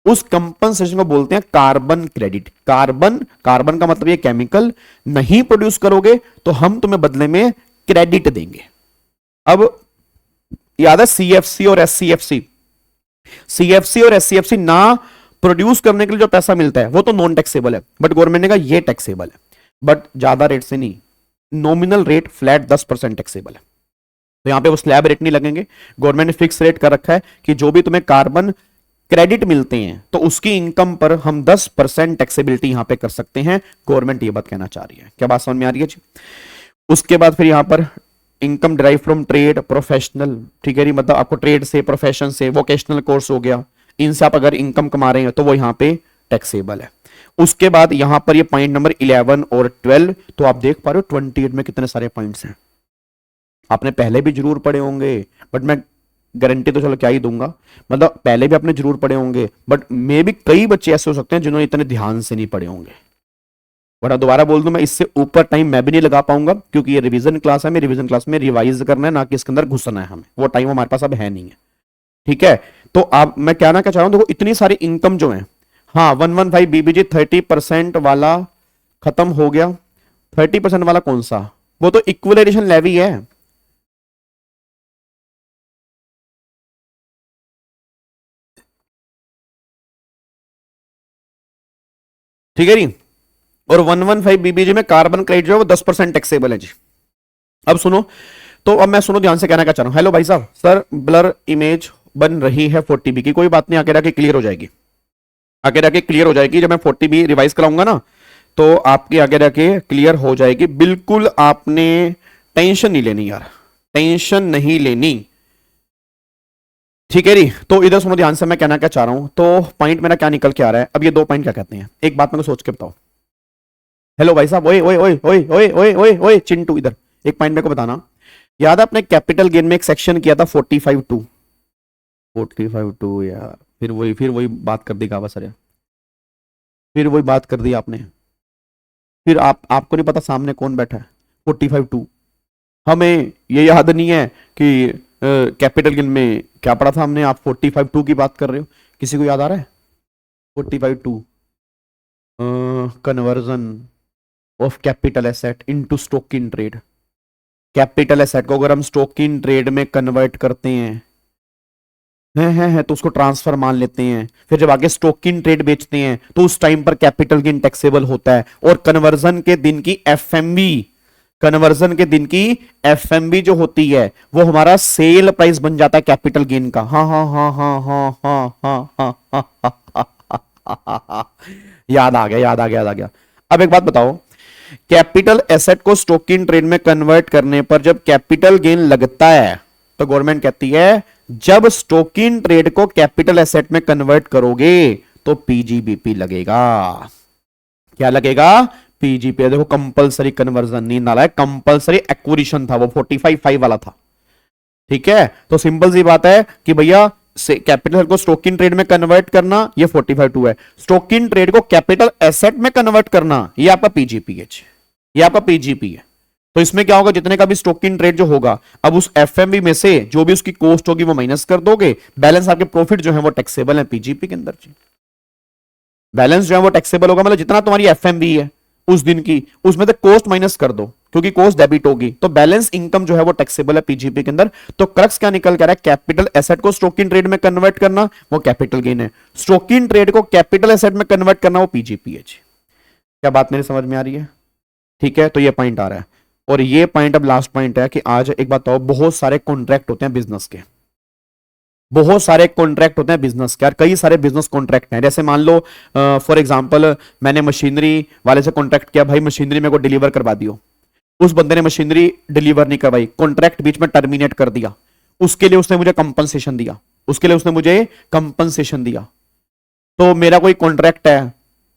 उस कंपनसेशन को बोलते हैं कार्बन क्रेडिट। कार्बन, कार्बन का मतलब ये केमिकल, नहीं प्रोड्यूस करोगे तो हम तुम्हें बदले में क्रेडिट देंगे। अब याद है सीएफसी और एससीएफसी, सीएफसी और एससीएफसी ना प्रोड्यूस करने के लिए जो पैसा मिलता है वो तो नॉन टैक्सेबल है, बट गवर्नमेंट ने कहा ये टैक्सेबल है, बट ज्यादा रेट से नहीं, नॉमिनल रेट फ्लैट 10% टैक्सेबल है। तो यहां पे वो स्लैब रेट नहीं लगेंगे, गवर्नमेंट ने फिक्स रेट कर रखा है कि जो भी तुम्हें कार्बन क्रेडिट मिलते हैं तो उसकी इनकम पर हम 10% टैक्सेबिलिटी यहां पे कर सकते हैं। गवर्नमेंट ये बात कहना चाह रही है। क्या बात समझ में आ रही है जी? उसके बाद फिर यहां पर income drive from trade professional, ठीक है जी, मतलब आपको ट्रेड से, प्रोफेशन से, वोकेशनल कोर्स हो गया, इनसे आप अगर इनकम कमा रहे हैं तो वो यहां पे टैक्सेबल है। उसके बाद यहां पर ये पॉइंट नंबर 11 और 12, तो आप देख पा रहे हो 28 में कितने सारे पॉइंट्स हैं। आपने पहले भी जरूर पढ़े होंगे, बट मैं गारंटी तो चलो क्या ही दूंगा, मतलब पहले भी आपने जरूर पढ़े होंगे, बट मे भी कई बच्चे ऐसे हो सकते हैं जिन्होंने इतने ध्यान से नहीं पढ़े होंगे। वरना दोबारा बोल दूं, मैं इससे ऊपर टाइम मैं भी नहीं लगा पाऊंगा, क्योंकि ये रिवीजन क्लास है, मेरी रिवीजन क्लास में रिवाइज करना है, ना कि इसके अंदर घुसना है हमें, वो टाइम हमारे पास अब है नहीं है। ठीक है, तो आप मैं कहना क्या चाह रहा हूं, देखो इतनी सारी इनकम जो है, हाँ 115 बीबीजी 30% वाला खत्म हो गया। 30% वाला कौन सा? वो तो इक्विलाइजेशन लेवी है। ठीक है जी, और 115 बीबीजी में कार्बन क्रेडिट जो है वो 10% टैक्सेबल है जी। अब सुनो, तो अब मैं सुनो ध्यान से, कहना क्या चाह रहा हूं। हेलो भाई साहब, सर ब्लर इमेज बन रही है 40B की, कोई बात नहीं, आगे जाके क्लियर हो जाएगी, आगे जाके क्लियर हो जाएगी। जब मैं 40B रिवाइज कराऊंगा ना तो आपकी आगे जाके क्लियर हो जाएगी। बिल्कुल आपने टेंशन नहीं लेनी यार, टेंशन नहीं लेनी। ठीक है जी, तो इधर सुनो ध्यान से, मैं कहना क्या चाह रहा हूं। तो पॉइंट मेरा क्या निकल के आ रहा है, अब ये 2 पॉइंट क्या कहते हैं, एक बात मेरे को सोच के बताओ। हेलो भाई साहब, ओए ओए ओए ओए ओए ओए ओए ओए चिंटू, इधर एक पॉइंट मेरे को बताना। याद है आपने कैपिटल गेन में एक सेक्शन किया था 45-2? 45-2 यार, फिर वही बात कर दी काबा सर यार, फिर वही बात कर दी आपने। फिर आपको नहीं पता सामने कौन बैठा है। 45-2 हमें ये याद नहीं है कि कैपिटल गेन में क्या पढ़ा था हमने, आप 45-2 की बात कर रहे हो, किसी को याद आ रहा है? 45-2 conversion of capital asset into stock in trade. Capital asset को अगर हम स्टॉक इन ट्रेड में कन्वर्ट करते हैं तो उसको ट्रांसफर मान लेते हैं, फिर जब आगे स्टॉक इन ट्रेड बेचते हैं तो उस टाइम पर कैपिटल गेन टैक्सेबल होता है। और कन्वर्जन के दिन की एफएमबी, कन्वर्जन के दिन की एफएमबी जो होती है वो हमारा सेल प्राइस बन जाता है कैपिटल गेन का। हाँ हाँ हाँ हाँ हाँ हाँ हाँ हाँ, याद आ गया, याद आ गया, याद आ गया। अब एक बात बताओ, कैपिटल एसेट को स्टॉक इन ट्रेड में कन्वर्ट करने पर जब कैपिटल गेन लगता है तो गवर्नमेंट कहती है जब स्टॉक इन ट्रेड को कैपिटल एसेट में कन्वर्ट करोगे तो पीजीबीपी लगेगा। क्या लगेगा? पीजीपी। देखो कंपलसरी कन्वर्जन नहीं डाला है, कंपलसरी एक्विजिशन था, वो 45-5 वाला था। ठीक है, तो सिंपल सी बात है कि भैया से कैपिटल को स्टॉक इन ट्रेड में कन्वर्ट करना ये 45-2 है, स्टॉक इन ट्रेड को कैपिटल एसेट में कन्वर्ट करना ये आपका पीजीपीएच, ये आपका पीजीपी है। तो इसमें क्या होगा, जितने का भी स्टॉक इन ट्रेड जो होगा, अब उस एफएमबी में से जो भी उसकी कॉस्ट होगी वो माइनस कर दोगे, बैलेंस आपके प्रॉफिट जो है वो टैक्सेबल है पीजीपी के अंदर जी। बैलेंस जो है वो टैक्सेबल होगा, मतलब जितना तुम्हारी एफएमबी है उस दिन की, उसमें से कॉस्ट माइनस कर दो, क्योंकि कॉस्ट डेबिट होगी, तो बैलेंस इनकम जो है वो टैक्सेबल है पीजीपी के अंदर। तो क्रक्स क्या निकल कर रहा है, कैपिटल एसेट को स्टॉक इन ट्रेड में कन्वर्ट करना वो कैपिटल गेन है, स्टॉक इन ट्रेड को कैपिटल एसेट में कन्वर्ट करना वो पीजीपी है। क्या बात मेरी समझ में आ रही है? ठीक है, तो ये पॉइंट आ रहा है। और ये पॉइंट अब लास्ट पॉइंट है कि आज एक बात बताओ, बहुत सारे कॉन्ट्रैक्ट होते हैं बिजनेस के, बहुत सारे कॉन्ट्रैक्ट होते हैं बिजनेस के यार, कई सारे बिजनेस कॉन्ट्रैक्ट हैं। जैसे मान लो फॉर एग्जांपल मैंने मशीनरी वाले से कॉन्ट्रैक्ट किया, भाई मशीनरी मेरे को डिलीवर करवा दियो, उस बंदे ने मशीनरी डिलीवर नहीं करवाई, कॉन्ट्रैक्ट बीच में टर्मिनेट कर दिया, उसके लिए उसने मुझे कंपनसेशन दिया, उसके लिए उसने मुझे कंपनसेशन दिया। तो मेरा कोई कॉन्ट्रैक्ट है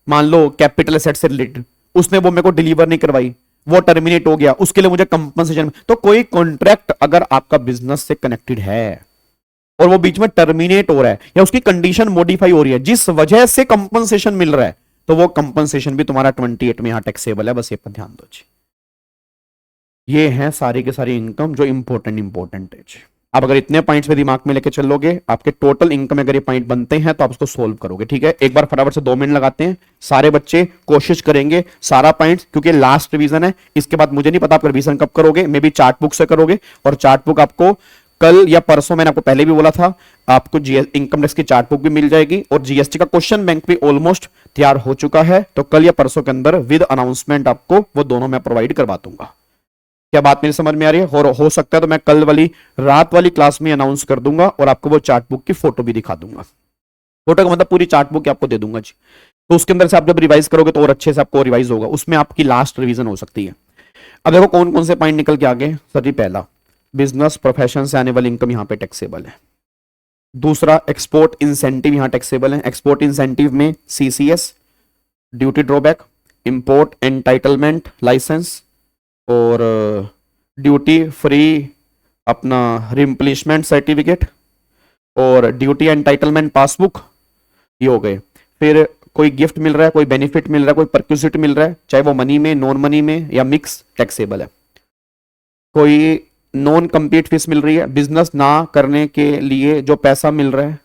मान लो कैपिटल एसेट से रिलेटेड, उसने वो मेरे को डिलीवर नहीं करवाई, वो टर्मिनेट हो गया, उसके लिए मुझे कंपनसेशन। तो कोई कॉन्ट्रैक्ट अगर आपका बिजनेस से कनेक्टेड है और वो बीच में टर्मिनेट हो रहा है या उसकी कंडीशन मॉडिफाई हो रही है जिस वजह से कंपनसेशन मिल रहा है, तो वो कंपनसेशन भी तुम्हारा 28 में यहां टैक्सेबल है। बस ये पर ध्यान दो जी। ये हैं सारी के सारी इनकम जो इंपॉर्टेंट है जी। आप अगर इतने पॉइंट्स में दिमाग में लेके चलोगे, आपके टोटल इनकम अगर ये पॉइंट बनते हैं तो आप उसको सोल्व करोगे। ठीक है, एक बार फटाफट से 2 मिनट लगाते हैं, सारे बच्चे कोशिश करेंगे सारा पॉइंट्स, क्योंकि लास्ट रिवीजन है। इसके बाद मुझे नहीं पता आप रिवीजन कब करोगे, मे बी चार्ट बुक से करोगे, और चार्ट बुक आपको कल या परसों, मैंने आपको पहले भी बोला था, आपको इनकम टैक्स की चार्ट बुक भी मिल जाएगी और जीएसटी का क्वेश्चन बैंक भी ऑलमोस्ट तैयार हो चुका है। तो कल या परसों के अंदर विद अनाउंसमेंट आपको वो दोनों मैं प्रोवाइड करवा दूंगा। क्या बात मेरी समझ में आ रही है? और हो सकता है तो मैं कल वाली रात वाली क्लास में अनाउंस कर दूंगा और आपको वो चार्ट बुक की फोटो भी दिखा दूंगा। फोटो का मतलब पूरी चार्ट बुक आपको दे दूंगा जी। तो उसके अंदर से आप जब रिवाइज करोगे तो और अच्छे से आपको रिवाइज होगा, उसमें आपकी लास्ट रिवीजन हो सकती है। अब देखो कौन कौन से पॉइंट निकल के आगे। सर जी, पहला बिजनेस प्रोफेशन से आने वाली इनकम यहां पे टैक्सेबल है। दूसरा, एक्सपोर्ट इंसेंटिव यहां टैक्सेबल है। एक्सपोर्ट इंसेंटिव में CCS, duty drawback, import entitlement licence और ड्यूटी फ्री अपना रिप्लेसमेंट सर्टिफिकेट और ड्यूटी एंटाइटलमेंट पासबुक, ये हो गए। फिर कोई गिफ्ट मिल रहा है, कोई बेनिफिट मिल रहा है, कोई परक्यूसिट मिल रहा है, चाहे वो मनी में, नॉन मनी में या मिक्स, टैक्सेबल है। कोई नॉन कंप्लीट फीस मिल रही है, बिजनेस ना करने के लिए जो पैसा मिल रहा है।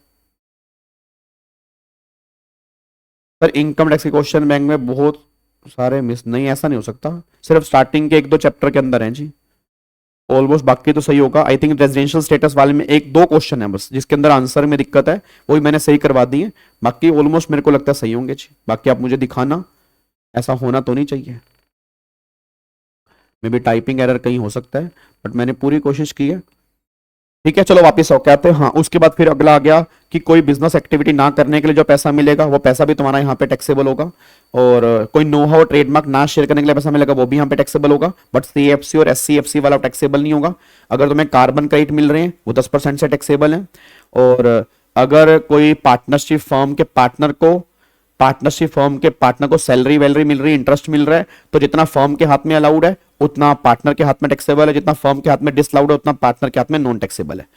पर इनकम टैक्स के क्वेश्चन बैंक में बहुत सारे मिस नहीं, ऐसा नहीं हो सकता, सिर्फ स्टार्टिंग के 1-2 चैप्टर के अंदर हैं जी ऑलमोस्ट, बाकी तो सही होगा। आई थिंक रेजिडेंशियल स्टेटस वाले में 1-2 क्वेश्चन है बस जिसके अंदर आंसर में दिक्कत है, वही मैंने सही करवा दी है, बाकी ऑलमोस्ट मेरे को लगता है सही होंगे जी। बाकी आप मुझे दिखाना, ऐसा होना तो नहीं चाहिए, मे बी टाइपिंग एरर कहीं हो सकता है, बट मैंने पूरी कोशिश की है। ठीक है, चलो वापस आओ, कहते हैं हाँ। उसके बाद फिर अगला आ गया कि कोई बिजनेस एक्टिविटी ना करने के लिए जो पैसा मिलेगा वो पैसा भी तुम्हारा यहाँ पे टैक्सेबल होगा, और कोई नो हाउ ट्रेडमार्क ना शेयर करने के लिए पैसा मिलेगा वो भी यहाँ पे टैक्सेबल होगा, बट सीएफसी और एससीएफसी वाला टैक्सेबल नहीं होगा। अगर तुम्हें कार्बन क्रेडिट मिल रहे हैं वो 10% से टैक्सेबल है, और अगर कोई पार्टनरशिप फर्म के पार्टनर को सैलरी वैलरी मिल रही है, इंटरेस्ट मिल रहा है, तो जितना फर्म के हाथ में अलाउड है उतना पार्टनर के हाथ में टैक्सेबल है, जितना फर्म के हाथ में डिसअलाउड है उतना पार्टनर के हाथ में नॉन टैक्सेबल है।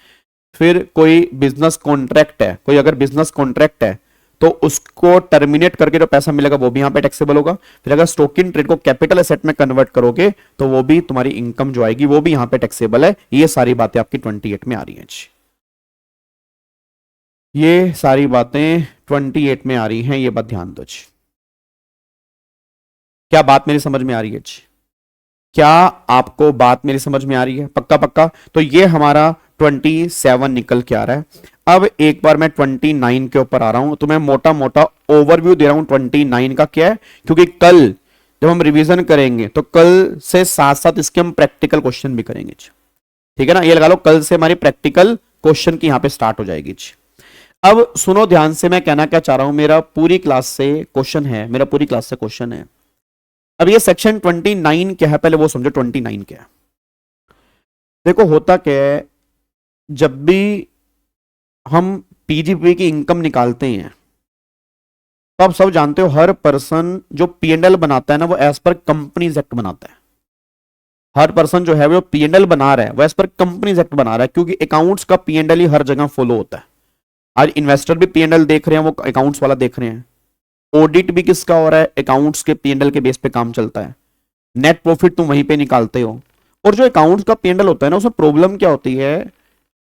फिर कोई बिजनेस कॉन्ट्रैक्ट है, कोई अगर बिजनेस कॉन्ट्रैक्ट है तो उसको टर्मिनेट करके जो पैसा मिलेगा वो भी यहां पे टैक्सेबल होगा। फिर अगर स्टॉक इन ट्रेड को कैपिटल एसेट में कन्वर्ट करोगे तो वो भी तुम्हारी इनकम जो आएगी वो भी यहां पे टैक्सेबल है। ये सारी बातें आपकी 28 में आ रही हैं जी, ये सारी बातें 28 में आ रही हैं, ये बात ध्यान दो जी। क्या बात मेरी समझ में आ रही है जी? क्या आपको बात मेरी समझ में आ रही है? पक्का पक्का। तो ये हमारा 27 निकल के आ रहा है। अब एक बार मैं 29 के ऊपर आ रहा हूं, तो मैं मोटा मोटा ओवरव्यू दे रहा हूं 29 का क्या है, क्योंकि कल जब हम रिवीजन करेंगे तो कल से साथ साथ इसके हम प्रैक्टिकल क्वेश्चन भी करेंगे जी। ठीक है ना, ये लगा लो कल से हमारी प्रैक्टिकल क्वेश्चन की यहां पे स्टार्ट हो जाएगी जी। अब सुनो ध्यान से, मैं कहना क्या चाह रहा हूं, मेरा पूरी क्लास से क्वेश्चन है। अब ये सेक्शन 29 क्या है पहले वो समझो। 29 क्या है, देखो होता क्या है, जब भी हम पीजीपी की इनकम निकालते हैं तो आप सब जानते हो हर पर्सन जो पीएनएल बनाता है ना वो एज पर कंपनीज एक्ट बनाता है। हर पर्सन जो है वो पीएनएल बना रहा है वो एज पर कंपनीज एक्ट बना रहा है, क्योंकि अकाउंट्स का पीएनएल ही हर जगह फॉलो होता है। आज इन्वेस्टर भी पीएनएल देख रहे हैं, वो अकाउंट्स वाला देख रहे हैं। ऑडिट भी किसका हो रहा है, अकाउंट्स के पीएनएल के बेस पे काम चलता है। नेट प्रॉफिट तुम वहीं पे निकालते हो। और जो अकाउंट्स का पीएनएल होता है ना उसमें प्रॉब्लम क्या होती है,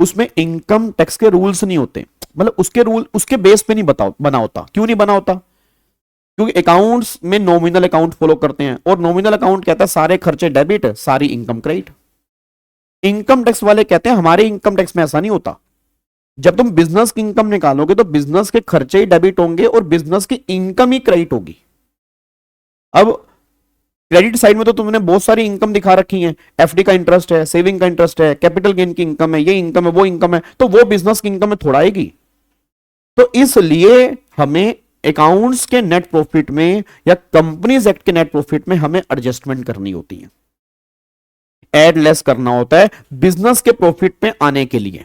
उसमें इनकम टैक्स के रूल्स नहीं होते, मतलब उसके रूल उसके बेस पे नहीं बना होता। क्यों नहीं बना होता? क्योंकि अकाउंट्स में नॉमिनल अकाउंट फॉलो करते हैं, और नॉमिनल अकाउंट कहता है सारे खर्चे डेबिट, सारी इनकम क्रेडिट। इनकम टैक्स वाले कहते हैं हमारे इनकम टैक्स में ऐसा नहीं होता। जब तुम बिजनेस की इनकम निकालोगे तो बिजनेस के खर्चे ही डेबिट होंगे और बिजनेस की इनकम ही क्रेडिट होगी। अब क्रेडिट साइड में तो तुमने बहुत सारी इनकम दिखा रखी है, एफडी का इंटरेस्ट है, सेविंग का इंटरेस्ट है, कैपिटल गेन की इनकम है, ये इनकम है, वो इनकम है, तो वो बिजनेस की इनकम में थोड़ा आएगी। तो इसलिए हमें अकाउंट्स के नेट प्रॉफिट में या कंपनीज एक्ट के नेट प्रॉफिट में हमें एडजस्टमेंट करनी होती है, एड लेस करना होता है बिजनेस के प्रॉफिट में आने के लिए।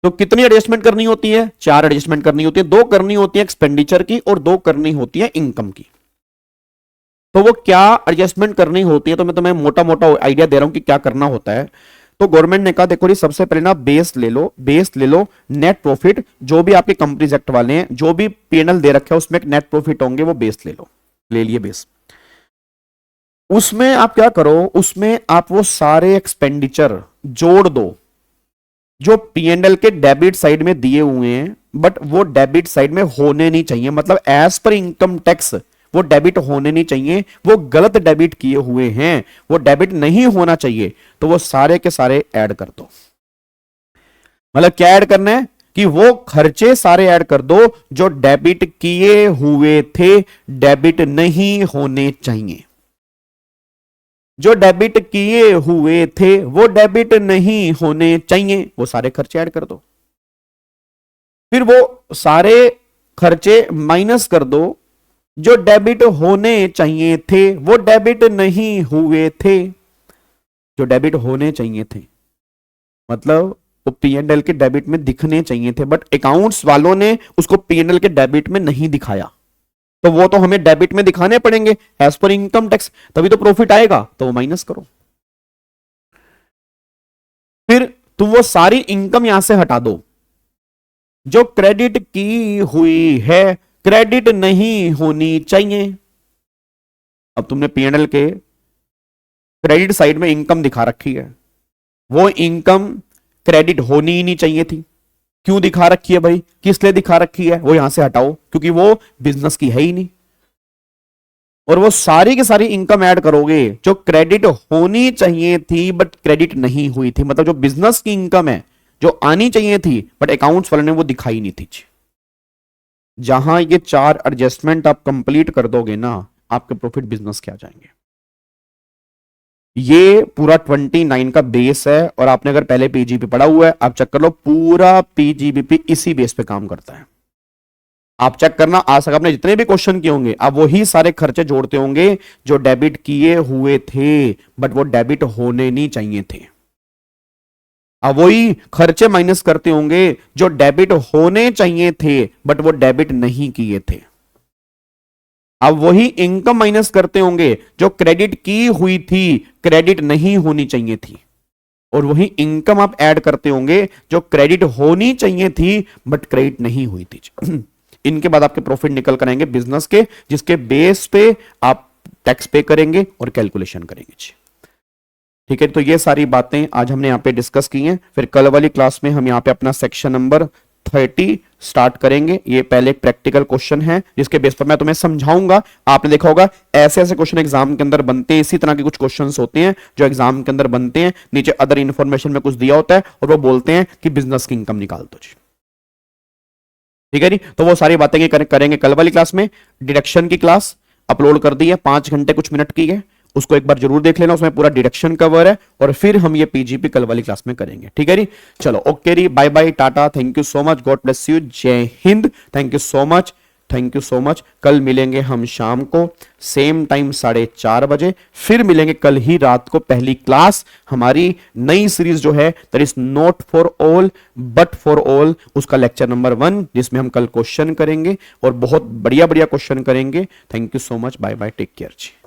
तो कितनी एडजस्टमेंट करनी होती है? 4 एडजस्टमेंट करनी होती है। 2 करनी होती है एक्सपेंडिचर की और 2 करनी होती है इनकम की। तो वो क्या एडजस्टमेंट करनी होती है, तो मैं तुम्हें मोटा मोटा आइडिया दे रहा हूं कि क्या करना होता है। तो गवर्नमेंट ने कहा देखो जी सबसे पहले ना बेस ले लो नेट प्रॉफिट, जो भी आपके कंपनीज एक्ट वाले हैं, जो भी पीएनएल दे रखे हैं उसमें एक नेट प्रॉफिट होंगे, वो बेस ले लिए बेस। उसमें आप क्या करो, उसमें आप वो सारे एक्सपेंडिचर जोड़ दो जो पीएनएल के डेबिट साइड में दिए हुए हैं, बट वो डेबिट साइड में होने नहीं चाहिए, मतलब एज पर इनकम टैक्स वो डेबिट होने नहीं चाहिए, वो गलत डेबिट किए हुए हैं, वो डेबिट नहीं होना चाहिए, तो वो सारे के सारे ऐड कर दो। मतलब क्या ऐड करना है कि वो खर्चे सारे ऐड कर दो जो डेबिट किए हुए थे, डेबिट नहीं होने चाहिए। जो डेबिट किए हुए थे वो डेबिट नहीं होने चाहिए, वो सारे खर्चे ऐड कर दो। फिर वो सारे खर्चे माइनस कर दो जो डेबिट होने चाहिए थे, वो डेबिट नहीं हुए थे। जो डेबिट होने चाहिए थे मतलब वो पीएनएल के डेबिट में दिखने चाहिए थे, बट अकाउंट्स वालों ने उसको पीएनएल के डेबिट में नहीं दिखाया, तो वो तो हमें डेबिट में दिखाने पड़ेंगे एज पर इनकम टैक्स, तभी तो प्रॉफिट आएगा, तो वो माइनस करो। फिर तुम वो सारी इनकम यहां से हटा दो जो क्रेडिट की हुई है, क्रेडिट नहीं होनी चाहिए। अब तुमने पीएनएल के क्रेडिट साइड में इनकम दिखा रखी है, वो इनकम क्रेडिट होनी ही नहीं चाहिए थी। क्यों दिखा रखी है भाई, किस लिए दिखा रखी है, वो यहां से हटाओ, क्योंकि वो बिजनेस की है ही नहीं। और वो सारी की सारी इनकम ऐड करोगे जो क्रेडिट होनी चाहिए थी बट क्रेडिट नहीं हुई थी, मतलब जो बिजनेस की इनकम है जो आनी चाहिए थी बट अकाउंट्स वाले ने वो दिखाई नहीं थी। जहां ये 4 एडजस्टमेंट आप कंप्लीट कर दोगे ना, आपके प्रॉफिट बिजनेस के आ जाएंगे। ये पूरा 29 का बेस है, और आपने अगर पहले पीजीबी पढ़ा हुआ है आप चेक कर लो, पूरा पीजीबीपी इसी बेस पे काम करता है। आप चेक करना, आज तक आपने जितने भी क्वेश्चन किए होंगे आप वही सारे खर्चे जोड़ते होंगे जो डेबिट किए हुए थे बट वो डेबिट होने नहीं चाहिए थे। अब वही खर्चे माइनस करते होंगे जो डेबिट होने चाहिए थे बट वो डेबिट नहीं किए थे। अब वही इनकम माइनस करते होंगे जो क्रेडिट की हुई थी, क्रेडिट नहीं होनी चाहिए थी। और वही इनकम आप ऐड करते होंगे जो क्रेडिट होनी चाहिए थी बट क्रेडिट नहीं हुई थी। इनके बाद आपके प्रॉफिट निकल कर आएंगे बिजनेस के, जिसके बेस पे आप टैक्स पे करेंगे और कैलकुलेशन करेंगे। ठीक है, तो ये सारी बातें आज हमने यहाँ पे डिस्कस की हैं। फिर कल वाली क्लास में हम यहाँ पे अपना सेक्शन नंबर 30 स्टार्ट करेंगे। ये पहले एक प्रैक्टिकल क्वेश्चन है जिसके बेस पर मैं तुम्हें समझाऊंगा। आपने देखा होगा ऐसे ऐसे क्वेश्चन एग्जाम के अंदर बनते हैं, इसी तरह के कुछ क्वेश्चंस होते हैं जो एग्जाम के अंदर बनते हैं। नीचे अदर इंफॉर्मेशन में कुछ दिया होता है और वो बोलते हैं कि बिजनेस की इनकम निकाल दो जी। ठीक है जी, तो वो सारी बातें करेंगे कल वाली क्लास में। डिडक्शन की क्लास अपलोड कर दी है, 5 घंटे कुछ मिनट की है, उसको एक बार जरूर देख लेना, उसमें पूरा डिडक्शन कवर है। और फिर हम ये पीजीपी कल वाली क्लास में करेंगे। ठीक है जी, चलो ओके जी, bye bye, tata, thank you so much, God bless you, जय हिंद, thank you so much, thank you so much. कल मिलेंगे हम शाम को सेम टाइम 4:30 बजे, फिर मिलेंगे कल ही रात को पहली क्लास। हमारी नई सीरीज जो है that is not for all but for all, उसका लेक्चर नंबर 1, जिसमें हम कल क्वेश्चन करेंगे और बहुत बढ़िया बढ़िया क्वेश्चन करेंगे। Thank you so much, bye bye, take care ji.